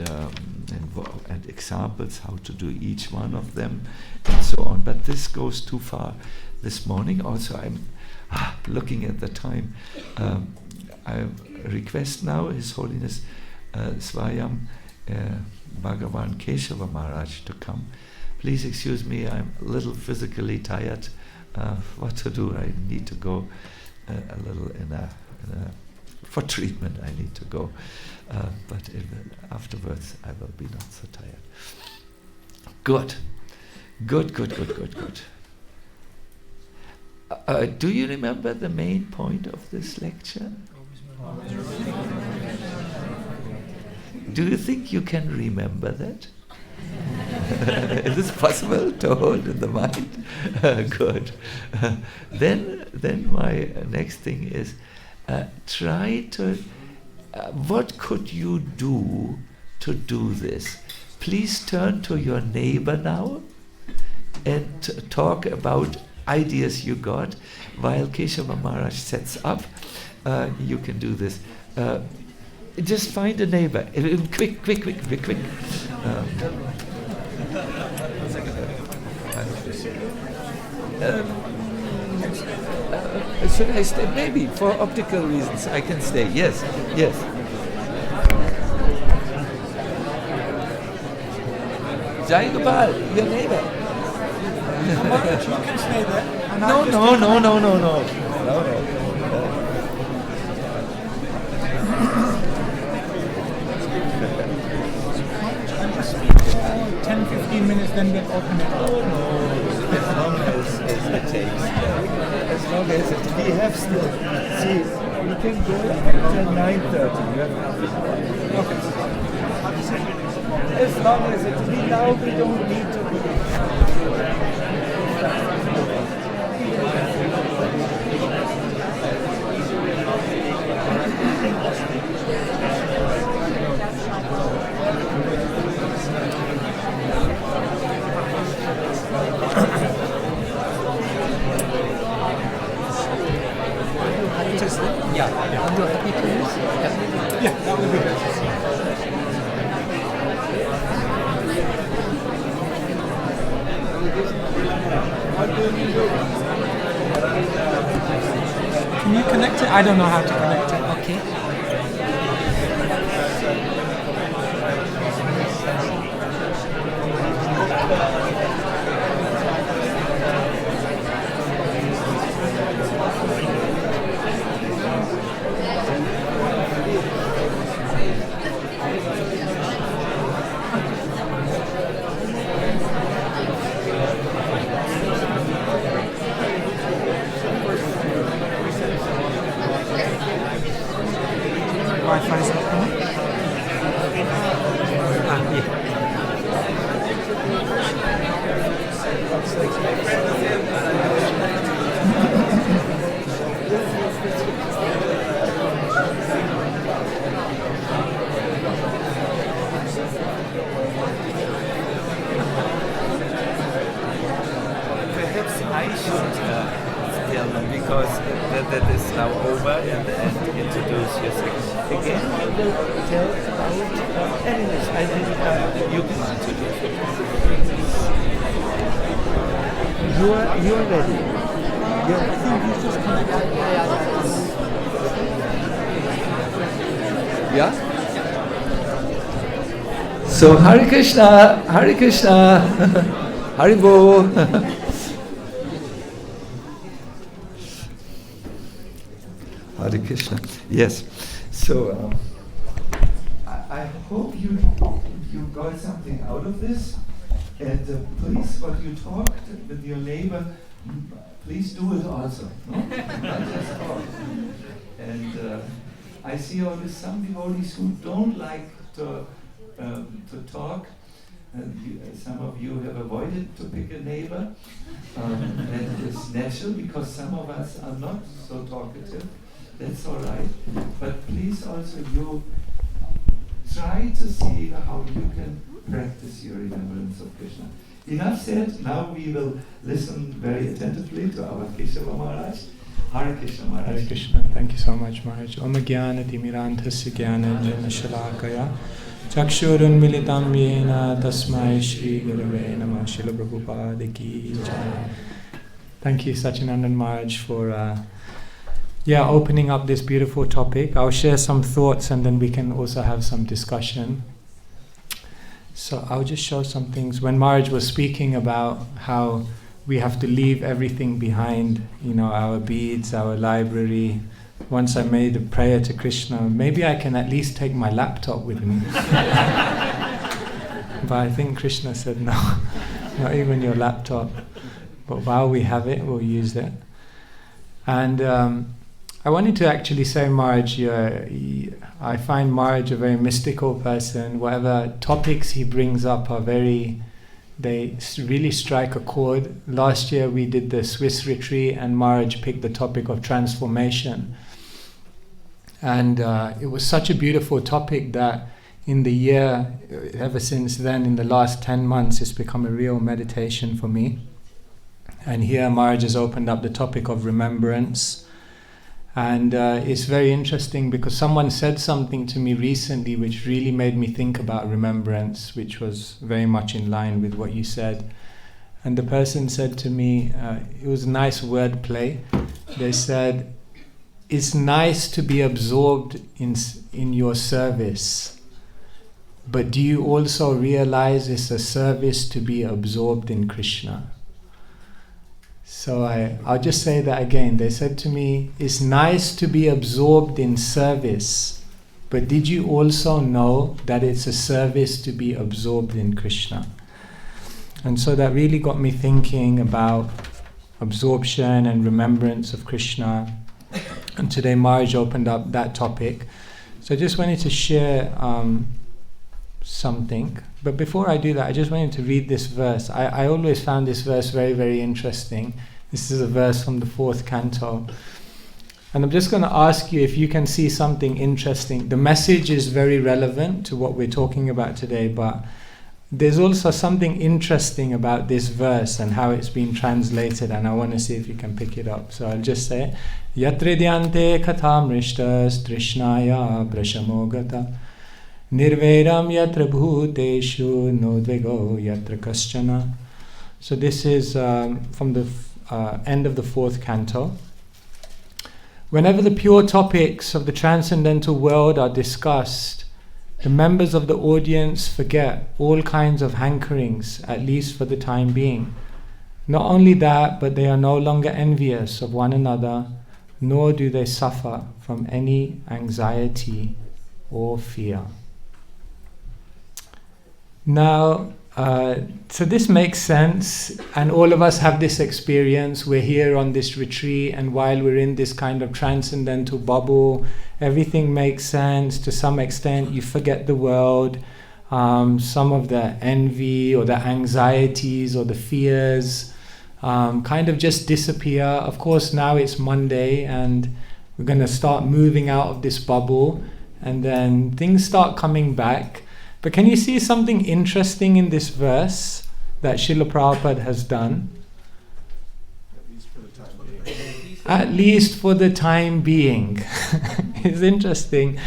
examples how to do each one of them, and so on. But this goes too far this morning. Also, I'm looking at the time. I request now His Holiness Swayam Bhagavan Keshava Maharaj to come. Please excuse me, I'm a little physically tired. What to do? I need to go a little for treatment. I need to go, but afterwards I will be not so tired. Good. Do you remember the main point of this lecture? Do you think you can remember that? Is this possible to hold in the mind? Good. Then my next thing is, try to, what could you do to do this? Please turn to your neighbor now and talk about ideas you got while Keshava Maharaj sets up. You can do this. Just find a neighbor. Quick. Should I stay? Maybe for optical reasons I can stay. Yes. Jai Gopal, your neighbor. You can stay there. No. 10-15 minutes, then we'll open it up. As long as it takes. As long as we have still. See, we can go until 9:30. Okay. As long as we don't need to be. Yeah. Are you happy to use? Yeah, that would be good. Can you connect it? I don't know how to connect it. Okay. Wi-Fi is open. Perhaps I should tell them, because that is now over, and introduce yourself. Again, you will tell about animals. I think you can introduce it. You are ready. I think he's just connected. Yeah? So Hare Krishna, Hare Krishna, Hare Bol. Hare Krishna. Yes. So I hope you got something out of this. And please, what you talked with your neighbor, please do it also. No? Not just talk. And I see always some devotees who don't like to talk. Some of you have avoided to pick a neighbor. That is natural, because some of us are not so talkative. That's all right. But please also you try to see how you can practice your remembrance of Krishna. Enough said. Now we will listen very attentively to our Kesava Maharaj. Hare Krishna Maharaj. Hare Krishna. Thank you so much, Maharaj. Om Jnana Timirantasya Jnananjana Shalakaya Chakshurun Militam Yena Tasmai Shri Gurave Namah. Srila Prabhupada Ki Jai. Thank you, Sacinandana Maharaj, for opening up this beautiful topic. I'll share some thoughts and then we can also have some discussion. So I'll just show some things. When Maharaj was speaking about how we have to leave everything behind, our beads, our library. Once I made a prayer to Krishna, maybe I can at least take my laptop with me. But I think Krishna said no, not even your laptop. But while we have it, we'll use it. And I wanted to actually say, Maharaj, I find Maharaj a very mystical person. Whatever topics he brings up they really strike a chord. Last year we did the Swiss retreat and Maharaj picked the topic of transformation. And it was such a beautiful topic that in the year, ever since then, in the last 10 months, it's become a real meditation for me. And here Maharaj has opened up the topic of remembrance. And it's very interesting because someone said something to me recently which really made me think about remembrance, which was very much in line with what you said. And the person said to me, it was a nice word play. They said, it's nice to be absorbed in your service, but do you also realize it's a service to be absorbed in Krishna? So I'll just say that again. They said to me, it's nice to be absorbed in service, but did you also know that it's a service to be absorbed in Krishna? And so that really got me thinking about absorption and remembrance of Krishna. And today Maharaj opened up that topic. So I just wanted to share something. But before I do that, I just wanted to read this verse. I always found this verse very, very interesting. This is a verse from the 4th canto. And I'm just going to ask you if you can see something interesting. The message is very relevant to what we're talking about today, but there's also something interesting about this verse and how it's been translated, and I want to see if you can pick it up. So I'll just say, Yatre dyante katham rishtas trishnaya brashamogata Nirvedam yatra bhuteshu nodvego yatra kaschana So this is from the end of the 4th canto. Whenever the pure topics of the transcendental world are discussed, the members of the audience forget all kinds of hankerings, at least for the time being. Not only that, but they are no longer envious of one another, nor do they suffer from any anxiety or fear. Now, so this makes sense, and all of us have this experience. We're here on this retreat, and while we're in this kind of transcendental bubble, everything makes sense. To some extent, you forget the world. Some of the envy or the anxieties or the fears kind of just disappear. Of course, now it's Monday, and we're going to start moving out of this bubble, and then things start coming back. But can you see something interesting in this verse that Srila Prabhupada has done? At least for the time being. It's interesting.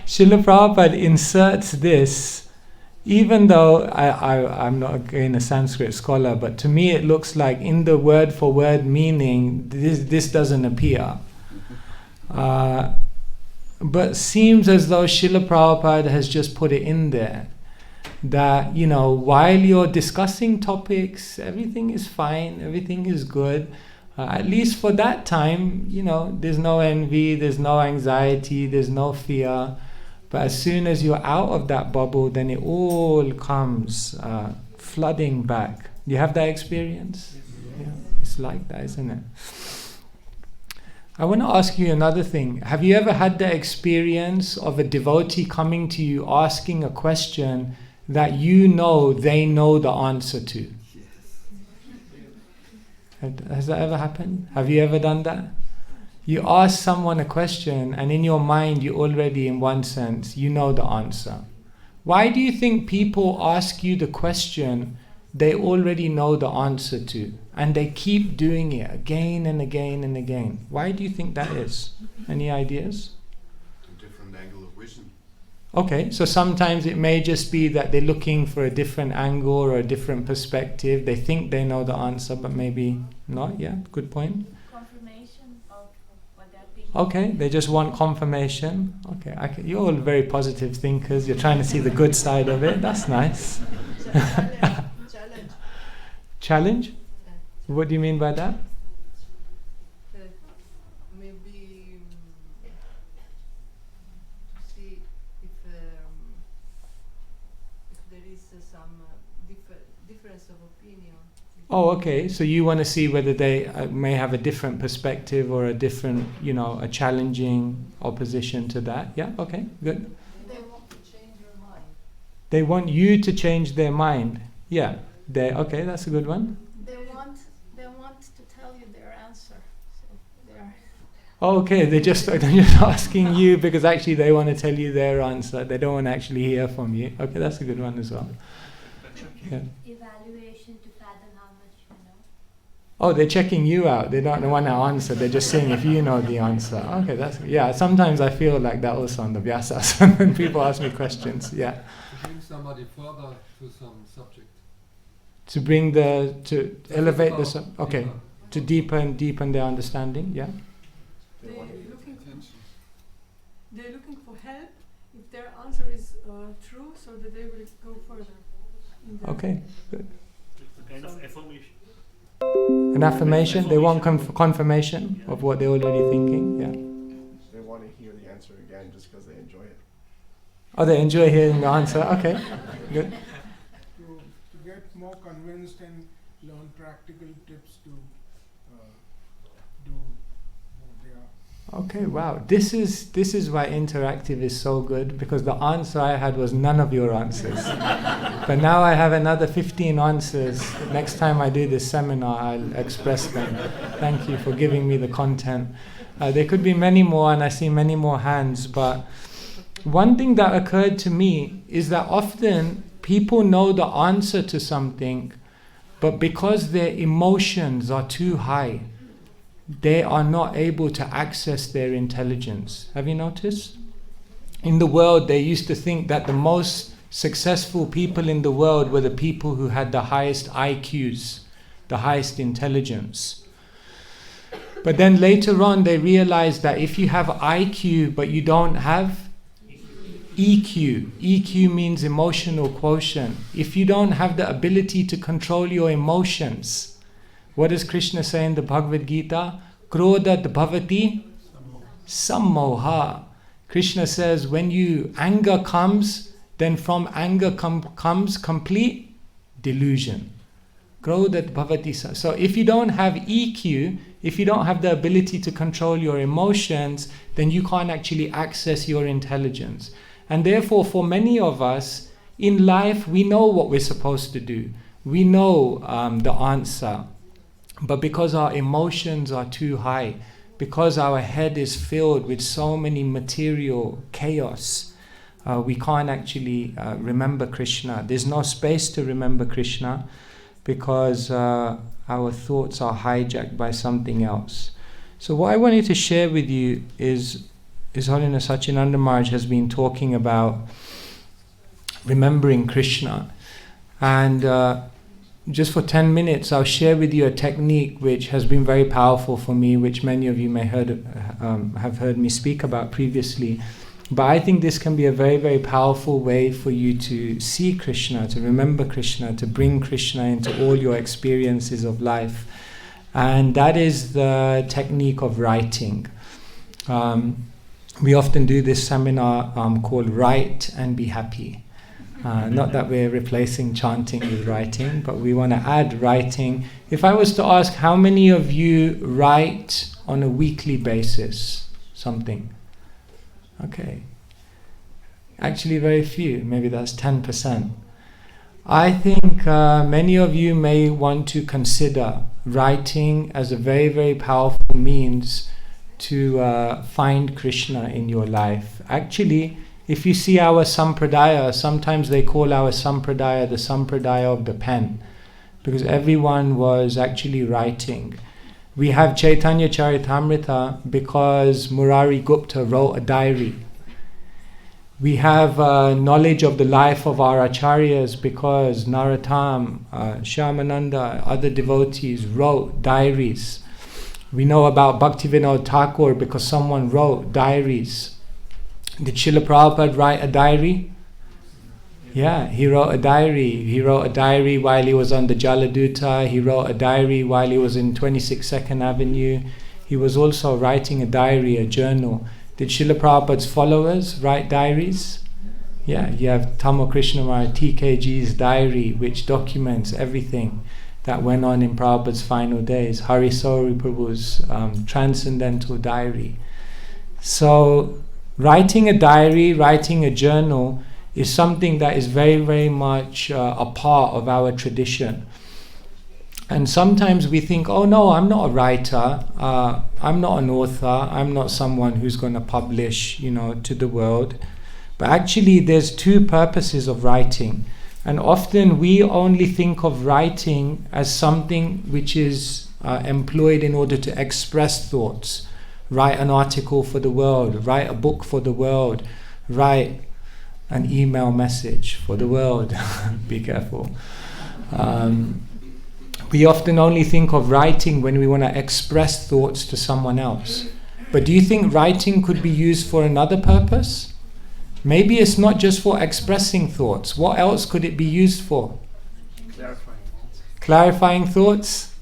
Srila Prabhupada inserts this, even though I'm not again a Sanskrit scholar, but to me it looks like in the word for word meaning, this doesn't appear. But seems as though Srila Prabhupada has just put it in there. That, while you're discussing topics, everything is fine, everything is good. At least for that time, there's no envy, there's no anxiety, there's no fear. But as soon as you're out of that bubble, then it all comes flooding back. You have that experience? Yeah. It's like that, isn't it? I want to ask you another thing. Have you ever had the experience of a devotee coming to you asking a question that they know the answer to? Has that ever happened? Have you ever done that? You ask someone a question and in your mind you already, in one sense, you know the answer. Why do you think people ask you the question they already know the answer to, and they keep doing it again and again and again? Why do you think that is? Any ideas? A different angle of vision. Okay, so sometimes it may just be that they're looking for a different angle or a different perspective. They think they know the answer, but maybe not. Yeah, good point. Confirmation of what they're thinking. Okay, they just want confirmation. Okay, you're all very positive thinkers. You're trying to see the good side of it. That's nice. Challenge? What do you mean by that? Maybe see if there is some difference of opinion. Oh, okay. So you want to see whether they may have a different perspective or a different, a challenging opposition to that. Yeah, okay, good. They want to change your mind. They want you to change their mind. Yeah. Okay, that's a good one. They want to tell you their answer. So they're Okay, they're just asking you because actually they want to tell you their answer. They don't want to actually hear from you. Okay, that's a good one as well. Yeah. evaluation to fathom how much you know. Oh, they're checking you out. They don't want to answer. They're just seeing if you know the answer. Okay, sometimes I feel like that also on the Vyasas when people ask me questions. Yeah. To bring somebody further to some subject. To elevate the okay, to deepen their understanding. Yeah. They're looking for help if their answer is true, so that they will go further. Okay, good. It's a kind of affirmation. An affirmation. They want confirmation of what they're already thinking. Yeah. They want to hear the answer again just because they enjoy it. Oh, they enjoy hearing the answer. Okay, good. To get more convinced and learn practical tips to do what they are. Okay, wow. This is why interactive is so good, because the answer I had was none of your answers. But now I have another 15 answers. Next time I do this seminar, I'll express them. Thank you for giving me the content. There could be many more, and I see many more hands, but one thing that occurred to me is that often people know the answer to something, but because their emotions are too high, they are not able to access their intelligence. Have you noticed? In the world, they used to think that the most successful people in the world were the people who had the highest IQs. the highest intelligence. But then later on they realized that if you have IQ but you don't have EQ, EQ means emotional quotient. If you don't have the ability to control your emotions, what does Krishna say in the Bhagavad Gita? Krodhat bhavati sammoha. Krishna says when anger comes, then from anger comes complete delusion. Krodhat bhavati. So if you don't have EQ, if you don't have the ability to control your emotions, then you can't actually access your intelligence. And therefore, for many of us, in life, we know what we're supposed to do. We know the answer. But because our emotions are too high, because our head is filled with so many material chaos, we can't actually remember Krishna. There's no space to remember Krishna because our thoughts are hijacked by something else. So what I wanted to share with you is His Holiness Sacinandana Maharaj has been talking about remembering Krishna. And just for 10 minutes, I'll share with you a technique which has been very powerful for me, which many of you may have heard me speak about previously. But I think this can be a very, very powerful way for you to see Krishna, to remember Krishna, to bring Krishna into all your experiences of life. And that is the technique of writing. We often do this seminar called Write and Be Happy. Not that we're replacing chanting with writing, but we want to add writing. If I was to ask how many of you write on a weekly basis something? Okay. Actually very few, maybe that's 10%. I think many of you may want to consider writing as a very, very powerful means to find Krishna in your life. Actually, if you see our sampradaya, sometimes they call our sampradaya the sampradaya of the pen, because everyone was actually writing. We have Chaitanya Charitamrita because Murari Gupta wrote a diary. We have knowledge of the life of our acharyas because Narottam, Shyamananda, other devotees wrote diaries. We know about Bhaktivinoda Thakur because someone wrote diaries. Did Srila Prabhupada write a diary? Yeah, he wrote a diary. He wrote a diary while he was on the Jaladuta. He wrote a diary while he was in 26 Second Avenue. He was also writing a diary, a journal. Did Srila Prabhupada's followers write diaries? Yeah, you have Tamo Krishnamurti TKG's diary, which documents everything that went on in Prabhupada's final days. Hari Sauri Prabhu's transcendental diary. So, writing a diary, writing a journal is something that is very, very much a part of our tradition. And sometimes we think, oh no, I'm not a writer, I'm not an author, I'm not someone who's going to publish, to the world. But actually there's two purposes of writing. And often we only think of writing as something which is employed in order to express thoughts. Write an article for the world, write a book for the world, write an email message for the world. Be careful. We often only think of writing when we want to express thoughts to someone else. But do you think writing could be used for another purpose? Maybe it's not just for expressing thoughts. What else could it be used for? Clarifying thoughts?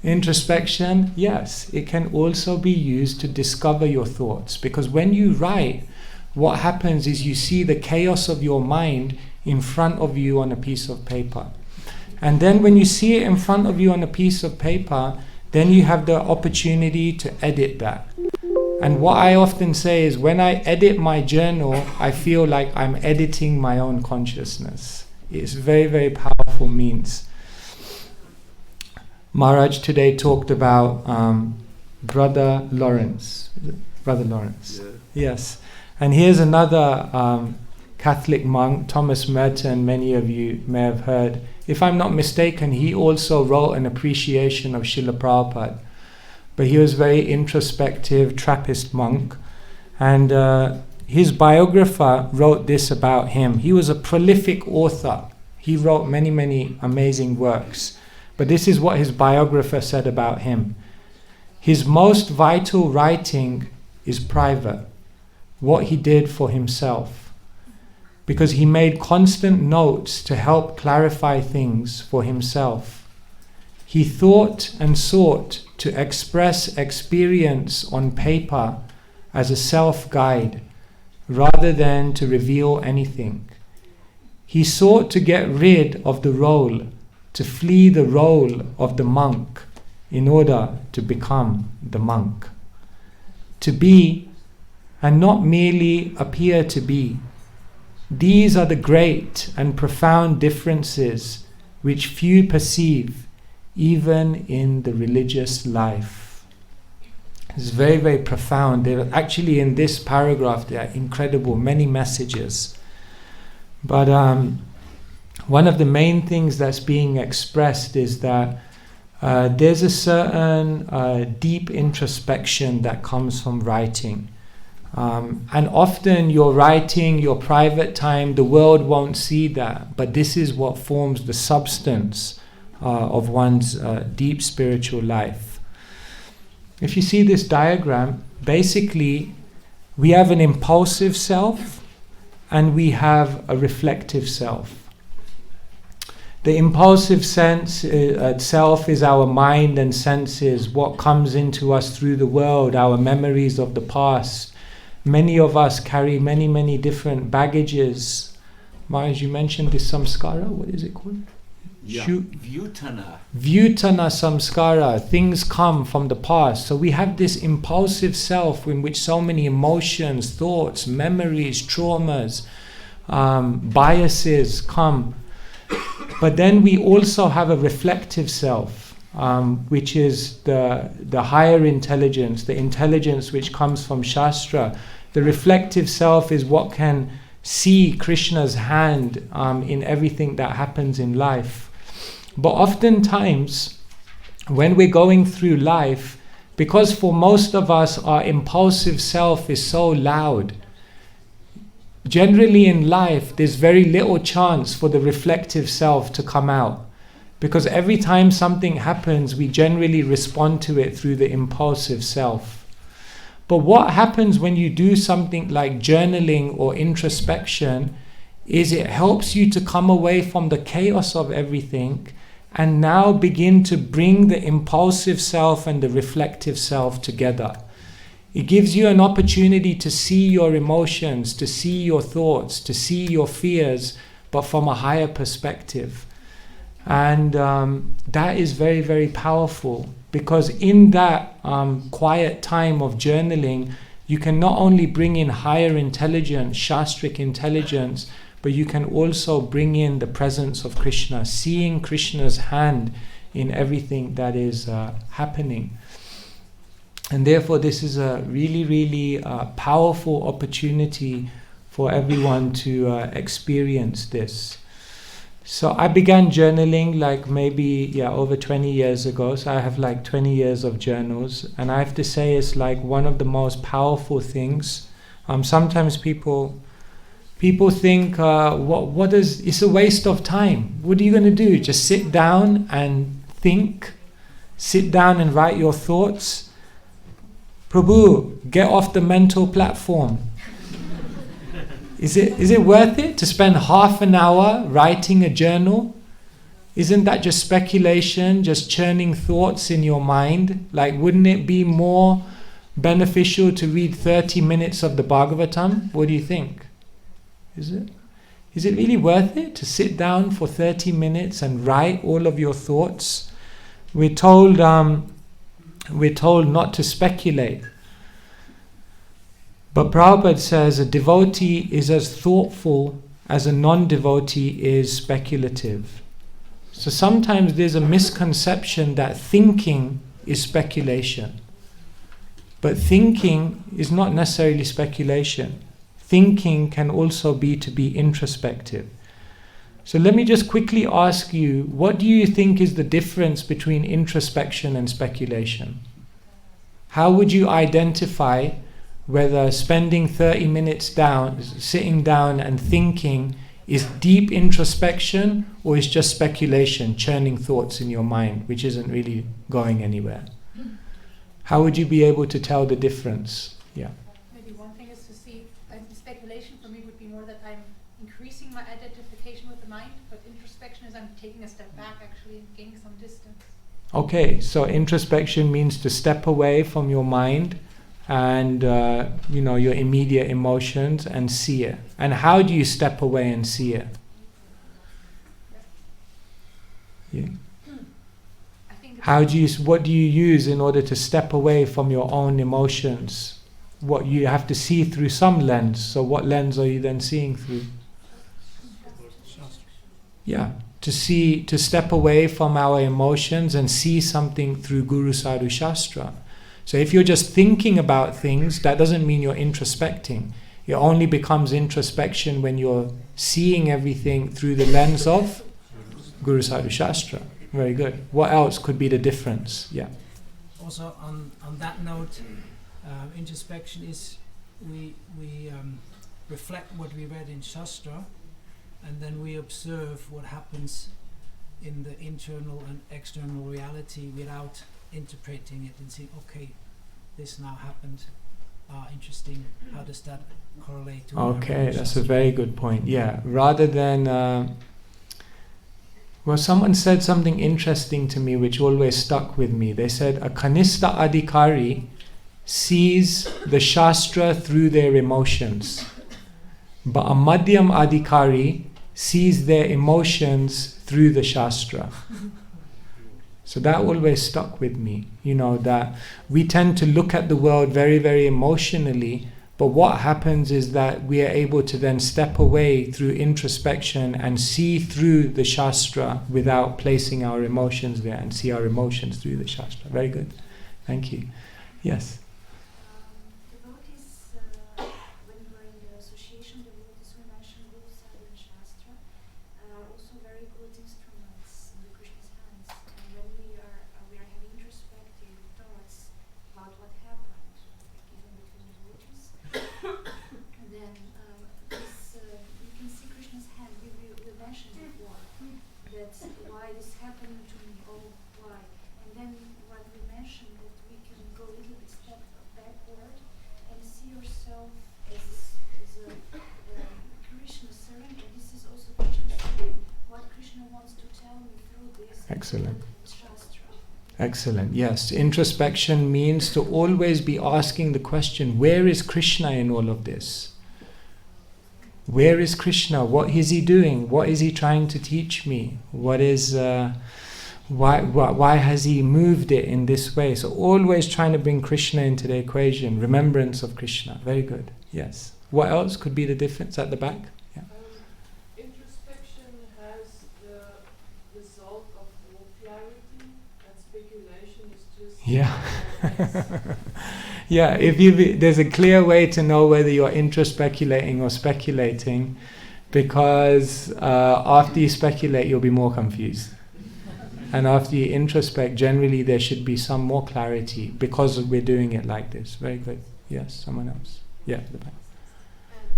Introspection? Yes, it can also be used to discover your thoughts. Because when you write, what happens is you see the chaos of your mind in front of you on a piece of paper. And then when you see it in front of you on a piece of paper, then you have the opportunity to edit that. And what I often say is when I edit my journal, I feel like I'm editing my own consciousness. It's very, very powerful means. Maharaj today talked about Brother Lawrence. Brother Lawrence. Yeah. Yes. And here's another Catholic monk, Thomas Merton, many of you may have heard. If I'm not mistaken, he also wrote an appreciation of Srila Prabhupada. But he was a very introspective Trappist monk. And his biographer wrote this about him. He was a prolific author. He wrote many, many amazing works. but this is what his biographer said about him. His most vital writing is private, what he did for himself, because he made constant notes to help clarify things for himself. He thought and sought to express experience on paper as a self-guide, rather than to reveal anything. He sought to get rid of the role, to flee the role of the monk in order to become the monk. To be and not merely appear to be. These are the great and profound differences which few perceive even in the religious life. It's very, very profound. There actually in this paragraph there are incredible, many messages. But one of the main things that's being expressed is that there's a certain deep introspection that comes from writing. And often your writing, your private time, the world won't see that. But this is what forms the substance of one's deep spiritual life. If you see this diagram, basically we have an impulsive self and we have a reflective self. The impulsive self is our mind and senses, what comes into us through the world, our memories of the past. Many of us carry many, many different baggages. Maharaj, you mentioned this samskara, what is it called? Vyutana. Vyutana samskara, things come from the past. So we have this impulsive self in which so many emotions, thoughts, memories, traumas, biases come. But then we also have a reflective self, which is the higher intelligence, the intelligence which comes from Shastra. The reflective self is what can see Krishna's hand in everything that happens in life. But oftentimes, when we're going through life, because for most of us our impulsive self is so loud, generally in life there's very little chance for the reflective self to come out. Because every time something happens, we generally respond to it through the impulsive self. But what happens when you do something like journaling or introspection is it helps you to come away from the chaos of everything and now begin to bring the impulsive self and the reflective self together. It gives you an opportunity to see your emotions, to see your thoughts, to see your fears, but from a higher perspective. And that is very, very powerful, because in that quiet time of journaling, you can not only bring in higher intelligence, shastric intelligence, but you can also bring in the presence of Krishna, seeing Krishna's hand in everything that is happening. And therefore this is a really, really powerful opportunity for everyone to experience this. So I began journaling like maybe over 20 years ago. So I have like 20 years of journals, and I have to say it's like one of the most powerful things. Sometimes people think it's a waste of time. What are you going to do? Just sit down and think? Sit down and write your thoughts? Prabhu, get off the mental platform. Is it worth it to spend half an hour writing a journal? Isn't that just speculation, just churning thoughts in your mind? Like, wouldn't it be more beneficial to read 30 minutes of the Bhagavatam? What do you think? Is it really worth it to sit down for 30 minutes and write all of your thoughts? We're told not to speculate. But Prabhupada says a devotee is as thoughtful as a non-devotee is speculative. So sometimes there's a misconception that thinking is speculation. But thinking is not necessarily speculation. Thinking can also be to be introspective. So let me just quickly ask you, what do you think is the difference between introspection and speculation? How would you identify whether spending 30 minutes sitting down and thinking is deep introspection, or is just speculation, churning thoughts in your mind, which isn't really going anywhere? How would you be able to tell the difference? Yeah. Maybe one thing is to see, speculation for me would be more that I'm increasing my identification with the mind, but introspection is I'm taking a step back actually and gaining some distance. Okay, so introspection means to step away from your mind and your immediate emotions and see it. And how do you step away and see it? Yeah. What do you use in order to step away from your own emotions? What you have to see through some lens. So what lens are you then seeing through? Yeah, to step away from our emotions and see something through Guru Sadhu Shastra. So if you're just thinking about things, that doesn't mean you're introspecting. It only becomes introspection when you're seeing everything through the lens of Guru Sadhu Shastra. Very good. What else could be the difference? Yeah. Also on that note, introspection is we reflect what we read in Shastra, and then we observe what happens in the internal and external reality without interpreting it and saying, okay, this now happened. Interesting. How does that correlate to? Okay, that's a very good point. Yeah, rather than. Well, someone said something interesting to me which always stuck with me. They said a Kanista Adhikari sees the Shastra through their emotions, but a Madhyam Adhikari sees their emotions through the Shastra. So that always stuck with me, that we tend to look at the world very, very emotionally, but what happens is that we are able to then step away through introspection and see through the Shastra without placing our emotions there, and see our emotions through the Shastra. Very good. Thank you. Yes? Devotees, when we were in the association, devotees who mentioned Guru Sadhu and Shastra are also very good instruments in the Krishna's hands. And when we are having introspective thoughts about what happened, even between devotees, then you can see Krishna's hand. We mentioned before that why this happened to me, oh why, and then what we mentioned that we can go a little bit step backward and see yourself as a Krishna servant, and this is also Krishna servant. What Krishna wants to tell me through this. Excellent. Shastra. Excellent. Yes, introspection means to always be asking the question, where is Krishna in all of this? Where is Krishna? What is he doing? What is he trying to teach me? What is why has he moved it in this way? So always trying to bring Krishna into the equation, remembrance of Krishna. Very good. Yes. What else could be the difference at the back? Yeah. Introspection has the result of more clarity, and speculation is just Yeah. Yeah, there's a clear way to know whether you're introspeculating or speculating, because after you speculate, you'll be more confused. And after you introspect, generally there should be some more clarity because we're doing it like this. Very good. Yes, someone else. Yeah, the back.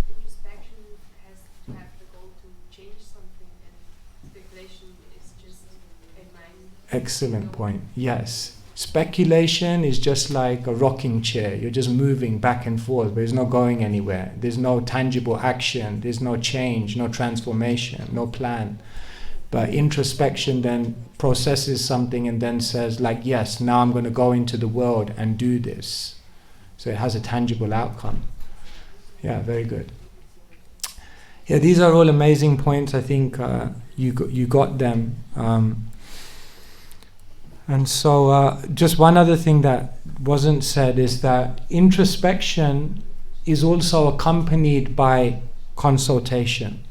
Introspection has to have the goal to change something, and speculation is just a mind. Excellent point. Yes. Speculation is just like a rocking chair. You're just moving back and forth. There's no going anywhere. There's no tangible action. There's no change, no transformation, no plan. But introspection then processes something and then says, like, yes, now I'm going to go into the world and do this. So it has a tangible outcome. Yeah, very good. Yeah, these are all amazing points. I think you got them. And so just one other thing that wasn't said is that introspection is also accompanied by consultation,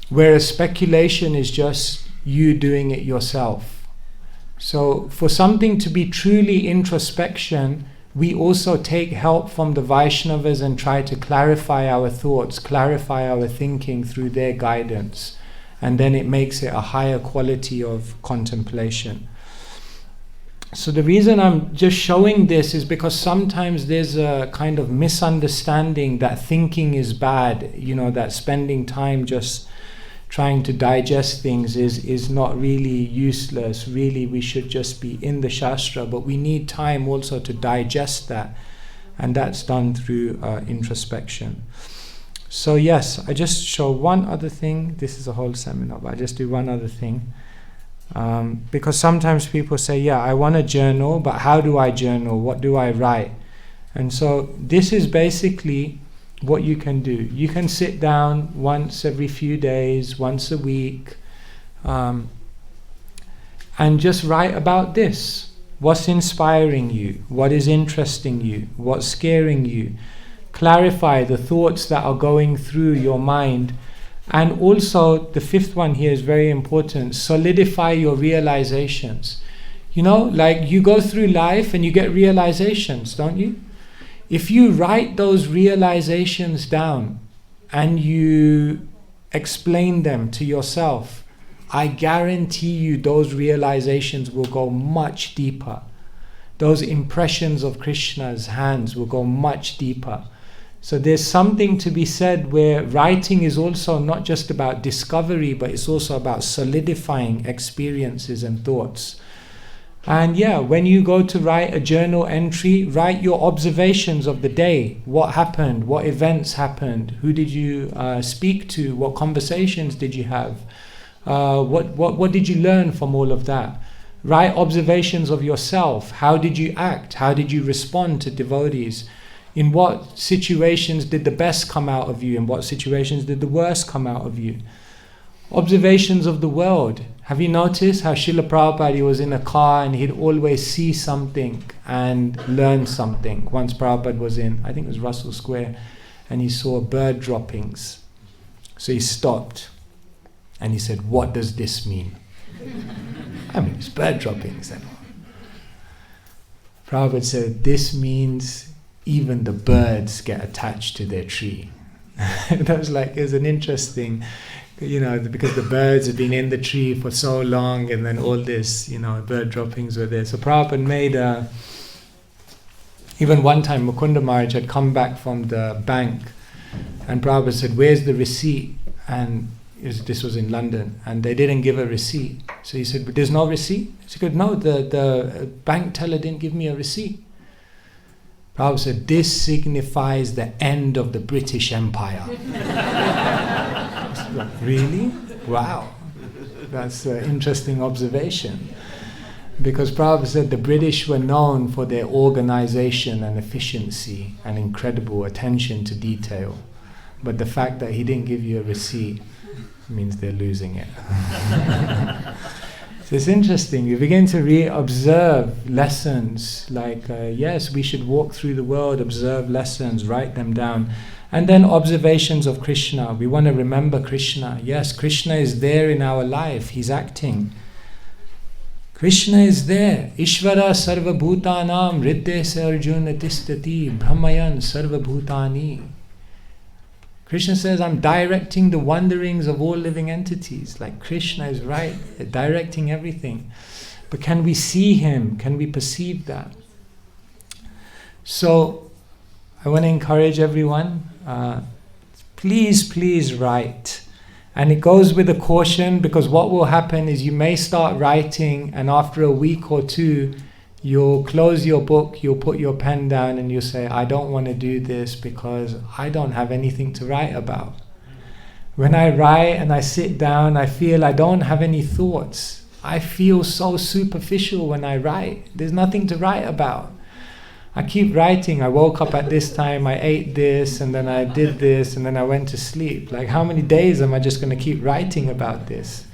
whereas speculation is just you doing it yourself. So for something to be truly introspection, we also take help from the Vaishnavas and try to clarify our thoughts, clarify our thinking through their guidance. And then it makes it a higher quality of contemplation. So the reason I'm just showing this is because sometimes there's a kind of misunderstanding that thinking is bad, that spending time just trying to digest things is not really useless. Really, we should just be in the Shastra, but we need time also to digest that, and that's done through introspection. So yes, I just show one other thing. This is a whole seminar, but I just do one other thing. Because sometimes people say, yeah, I want to journal, but how do I journal? What do I write? And so this is basically what you can do. You can sit down once every few days, once a week, and just write about this. What's inspiring you? What is interesting you? What's scaring you? Clarify the thoughts that are going through your mind. And also, the fifth one here is very important. Solidify your realizations. Like you go through life and you get realizations, don't you? If you write those realizations down and you explain them to yourself, I guarantee you those realizations will go much deeper. Those impressions of Krishna's hands will go much deeper. So there's something to be said where writing is also not just about discovery, but it's also about solidifying experiences and thoughts. And yeah, when you go to write a journal entry, write your observations of the day. What happened? What events happened? Who did you speak to? What conversations did you have? What did you learn from all of that? Write observations of yourself. How did you act? How did you respond to devotees? In what situations did the best come out of you? In what situations did the worst come out of you? Observations of the world. Have you noticed how Srila Prabhupada, he was in a car and he'd always see something and learn something? Once Prabhupada was in, I think it was Russell Square, and he saw bird droppings. So he stopped and he said, what does this mean? I mean, it's bird droppings. And Prabhupada said, this means even the birds get attached to their tree. That was like, it was an interesting, because the birds had been in the tree for so long, and then all this, bird droppings were there. So Prabhupada made even one time Mukunda Maharaj had come back from the bank, and Prabhupada said, where's the receipt? And this was in London, and they didn't give a receipt. So he said, but there's no receipt? He said, no, the bank teller didn't give me a receipt. Prabhupada said, this signifies the end of the British Empire. Really? Wow. That's an interesting observation. Because Prabhupada said the British were known for their organization and efficiency and incredible attention to detail. But the fact that he didn't give you a receipt means they're losing it. So it's interesting. You begin to observe lessons like, yes, we should walk through the world, observe lessons, write them down. And then observations of Krishna. We want to remember Krishna. Yes, Krishna is there in our life. He's acting. Krishna is there. Ishvara sarva bhutanam riddhe se arjuna tistati brahmayan sarva bhutani. Krishna says, I'm directing the wanderings of all living entities. Like Krishna is right, directing everything. But can we see him? Can we perceive that? So, I want to encourage everyone, please write. And it goes with a caution, because what will happen is you may start writing, and after a week or two, you'll close your book, you'll put your pen down, and you'll say, I don't want to do this because I don't have anything to write about. When I write and I sit down, I feel I don't have any thoughts. I feel so superficial when I write. There's nothing to write about. I keep writing. I woke up at this time, I ate this, and then I did this, and then I went to sleep. Like, how many days am I just going to keep writing about this?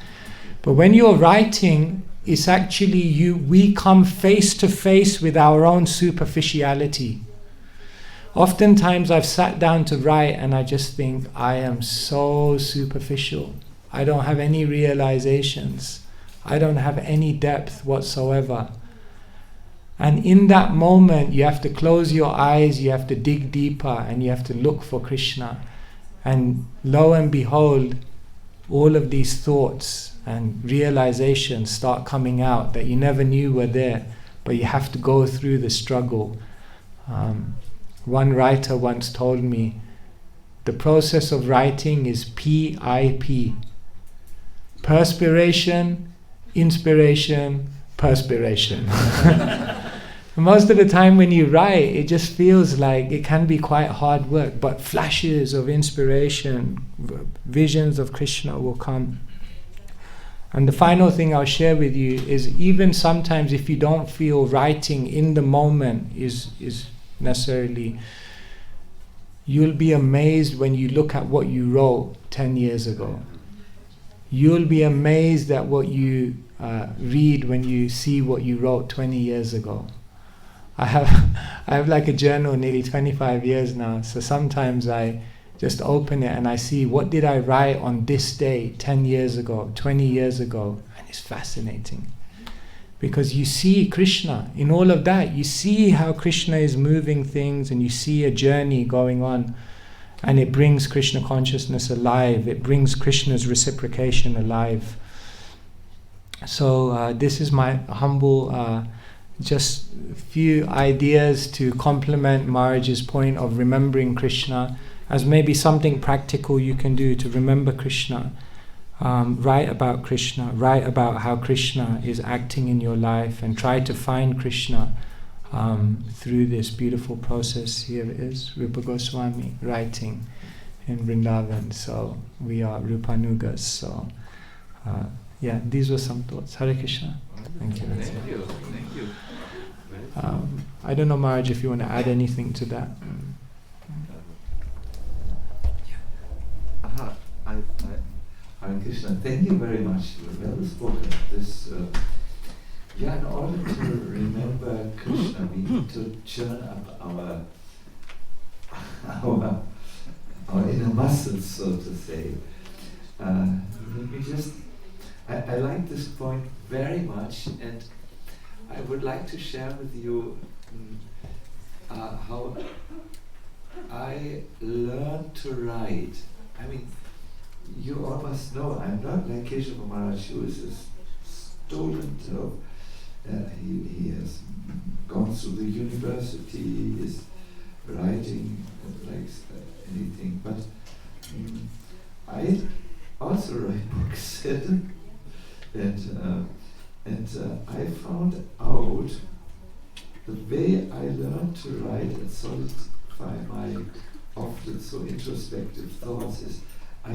But when you're writing, it's actually we come face to face with our own superficiality. Oftentimes I've sat down to write and I just think, I am so superficial. I don't have any realizations. I don't have any depth whatsoever. And in that moment, you have to close your eyes, you have to dig deeper, and you have to look for Krishna. And lo and behold, all of these thoughts and realizations start coming out that you never knew were there. but you have to go through the struggle. One writer once told me, the process of writing is PIP. Perspiration, inspiration, perspiration. Most of the time when you write, it just feels like it can be quite hard work, but flashes of inspiration, visions of Krishna will come. And the final thing I'll share with you is, even sometimes if you don't feel writing in the moment is necessarily, you'll be amazed when you look at what you wrote 10 years ago. You'll be amazed at what you read when you see what you wrote 20 years ago. I have like a journal nearly 25 years now, so sometimes I just open it and I see, what did I write on this day 10 years ago, 20 years ago, and it's fascinating. Because you see Krishna in all of that. You see how Krishna is moving things, and you see a journey going on, and it brings Krishna consciousness alive. It brings Krishna's reciprocation alive. So this is my humble, just a few ideas to complement Maharaj's point of remembering Krishna as maybe something practical you can do to remember Krishna. Write about Krishna, write about how Krishna is acting in your life, and try to find Krishna through this beautiful process. Here it is, Rupa Goswami writing in Vrindavan. So we are Rupanugas. So yeah, these were some thoughts. Hare Krishna. Thank you. Thank you. Thank you. I don't know, Maharaj, if you want to add anything to that. Hare Krishna, thank you very much. Well spoken. This, in order to remember Krishna, we need to churn up our inner muscles, so to say. I like this point very much, and I would like to share with you how I learned to write. I mean, you all must know I'm not like Kesava Maharaj, who is a student of, he has gone through the university, he is writing like anything, but I also write books, and I found out the way I learned to write and solidify my often so introspective thoughts is I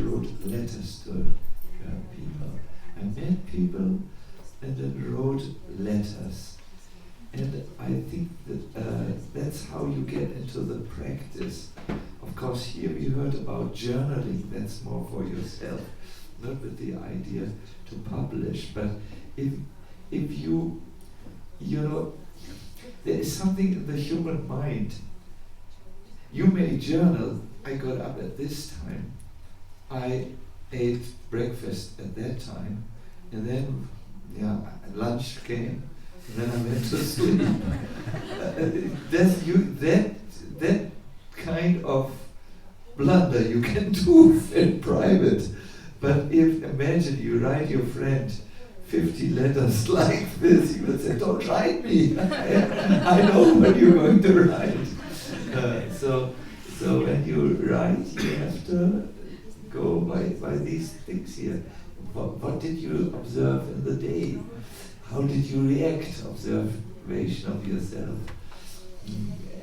wrote letters to people. I met people and then wrote letters. And I think that that's how you get into the practice. Of course, here we heard about journaling, that's more for yourself, not with the idea to publish. But if you know, there is something in the human mind. You may journal, I got up at this time, I ate breakfast at that time, and then lunch came, and then I went to sleep. That kind of blunder you can do in private. But imagine you write your friend 50 letters like this, you would say, don't write me, I know what you're going to write. So when you write, you have to go by these things here. What did you observe in the day? How did you react? Observation of yourself.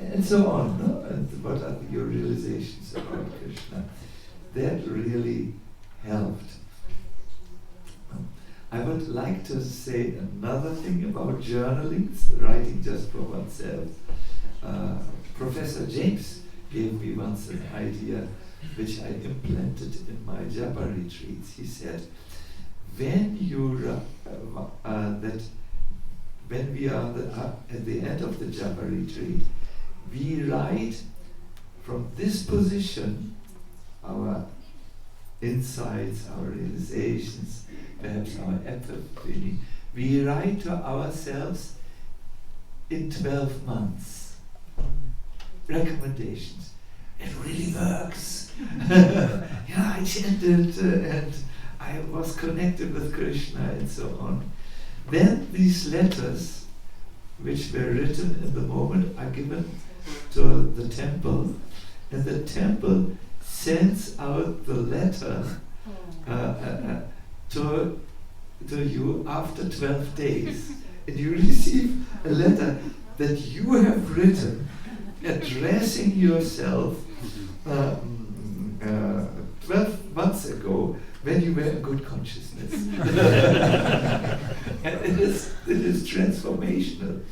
And so on. No? And what are your realizations about Krishna? That really helped. I would like to say another thing about journaling, writing just for oneself. Professor James gave me once an idea which I implanted in my Japa retreats. He said, when we are at the end of the Japa retreat, we write from this position our insights, our realizations, perhaps our epiphany. We write to ourselves in 12 months. Recommendations. It really works. I chanted and I was connected with Krishna and so on. then these letters, which were written in the moment, are given to the temple, and the temple sends out the letter to you after 12 days. And you receive a letter that you have written addressing yourself 12 months ago when you were in good consciousness. And it is transformational.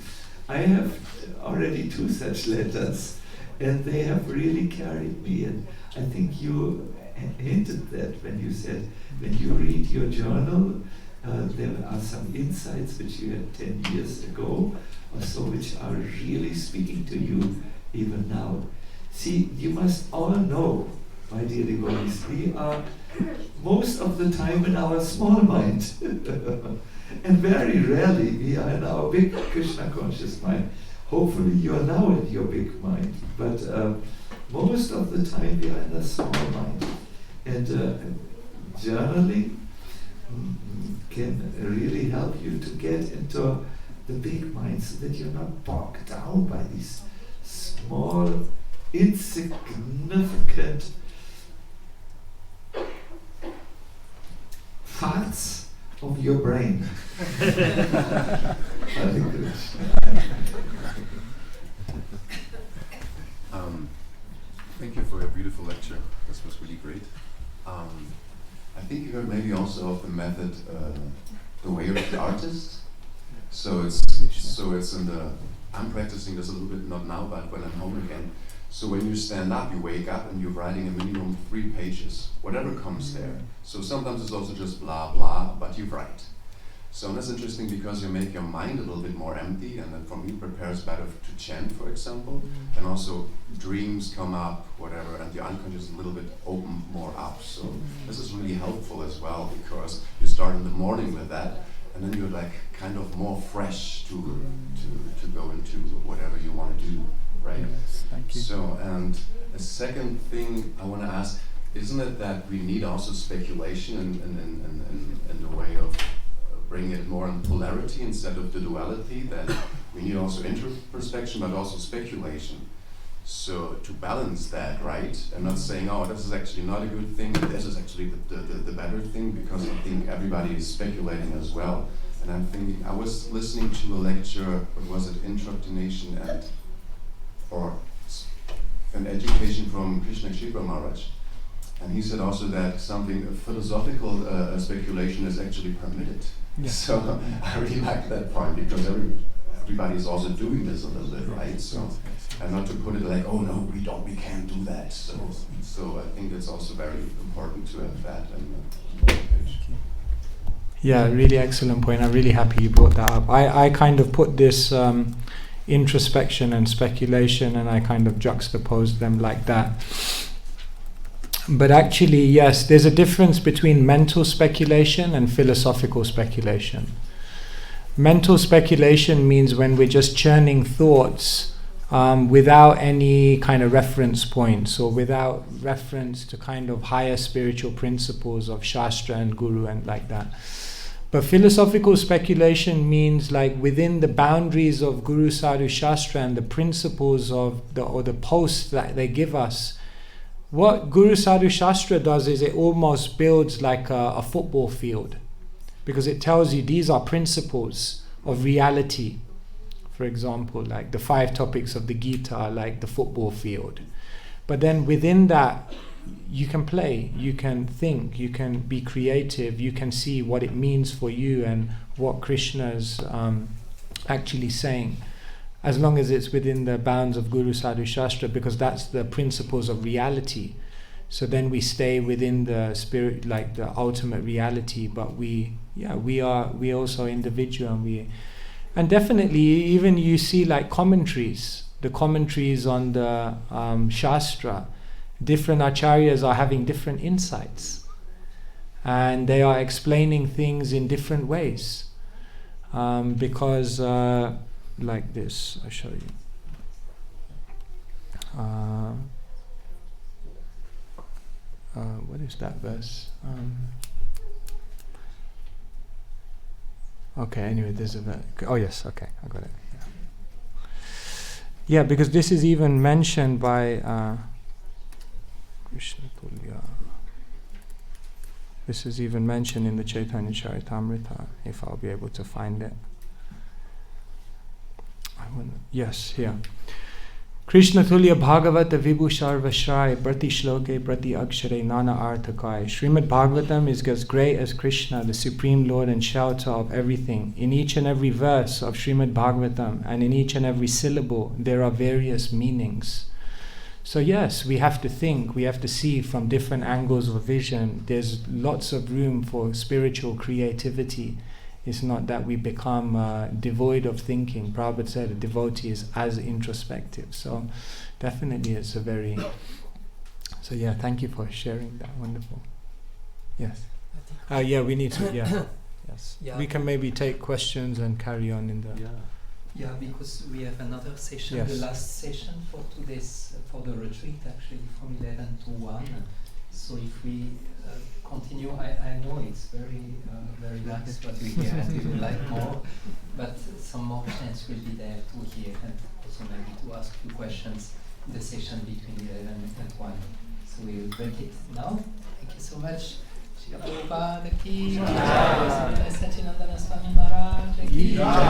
I have already 2 such letters, and they have really carried me. And I think you hinted that when you said, when you read your journal, there are some insights which you had 10 years ago or so, which are really speaking to you even now. See, you must all know, my dear devotees, we are most of the time in our small mind. And very rarely we are in our big Krishna conscious mind. Hopefully you are now in your big mind, but most of the time we are in a small mind. And journaling can really help you to get into the big mind so that you're not bogged down by these small, insignificant parts of your brain. Thank you for your beautiful lecture. This was really great. I think you heard maybe also of the method, the way of the artist. So it's in the. I'm practicing this a little bit, not now, but when I'm home again. So when you stand up, you wake up and you're writing a minimum 3 pages, whatever comes there. So sometimes it's also just blah blah, but you write. So that's interesting because you make your mind a little bit more empty, and then for me prepares better to chant, for example, and also dreams come up, whatever, and your unconscious is a little bit open more up. So this is really helpful as well, because you start in the morning with that, and then you're like kind of more fresh to go into whatever you want to do, right? Yes, thank you. So, and a second thing I want to ask, isn't it that we need also speculation in the way of bring it more in polarity instead of the duality, that we need also introspection but also speculation. So to balance that, right? I'm not saying, oh, this is actually not a good thing, this is actually the better thing, because I think everybody is speculating as well. And I'm thinking, I was listening to a lecture, what was it, Indoctrination or an education from Krishna Kshetra Maharaj. And he said also that something, philosophical speculation is actually permitted. Yeah. So I really like that point, because everybody is also doing this a little bit, right? So, and not to put it like, oh no, we can't do that. So I think it's also very important to have that. Yeah, really excellent point. I'm really happy you brought that up. I kind of put this introspection and speculation, and I kind of juxtaposed them like that. But actually, yes, there's a difference between mental speculation and philosophical speculation. Mental speculation means when we're just churning thoughts without any kind of reference points, or without reference to kind of higher spiritual principles of Shastra and Guru and like that. But philosophical speculation means like within the boundaries of Guru, Sadhu, Shastra and the principles of the posts that they give us. What Guru, Sadhu, Shastra does is it almost builds like a football field, because it tells you these are principles of reality. For example, like the 5 topics of the Gita are like the football field. But then within that, you can play, you can think, you can be creative, you can see what it means for you and what Krishna's actually saying, as long as it's within the bounds of Guru, Sadhu, Shastra, because that's the principles of reality. So then we stay within the spirit, like the ultimate reality, but we also individual, and definitely even you see like the commentaries on the Shastra, different acharyas are having different insights, and they are explaining things in different ways, because like this, I'll show you. What is that verse? Okay, anyway, there's a... Oh yes, okay, I got it. Yeah, because this is even mentioned by Krishna Tulya. This is even mentioned in the Chaitanya Charitamrita, if I'll be able to find it. Yes, here. Krishna Tulya Bhagavata Vibhu Sarva Shrai Prati Shloke Prati Akshare Nana Arthakai. Srimad Bhagavatam is as great as Krishna, the Supreme Lord and Shelter of everything. In each and every verse of Srimad Bhagavatam and in each and every syllable there are various meanings. So yes, we have to think, we have to see from different angles of vision. There's lots of room for spiritual creativity. It's not that we become devoid of thinking. Prabhupada said a devotee is as introspective. So definitely it's a very... So yeah, thank you for sharing that. Wonderful. Yes. Yeah, we need to, yeah. Yes. Yeah. We can maybe take questions and carry on in the... Yeah, because we have another session, Yes. the last session for today's, for the retreat actually from 11 to 1. So if we continue, I know it's very nice what we hear and we would like more, but some more chance will be there to hear and also maybe to ask you questions in the session between 11 and 1. So we will break it now. Thank you so much. Shri Prabhupada ki jai. H.H.Sacinandana Swami Maharaj ki jai.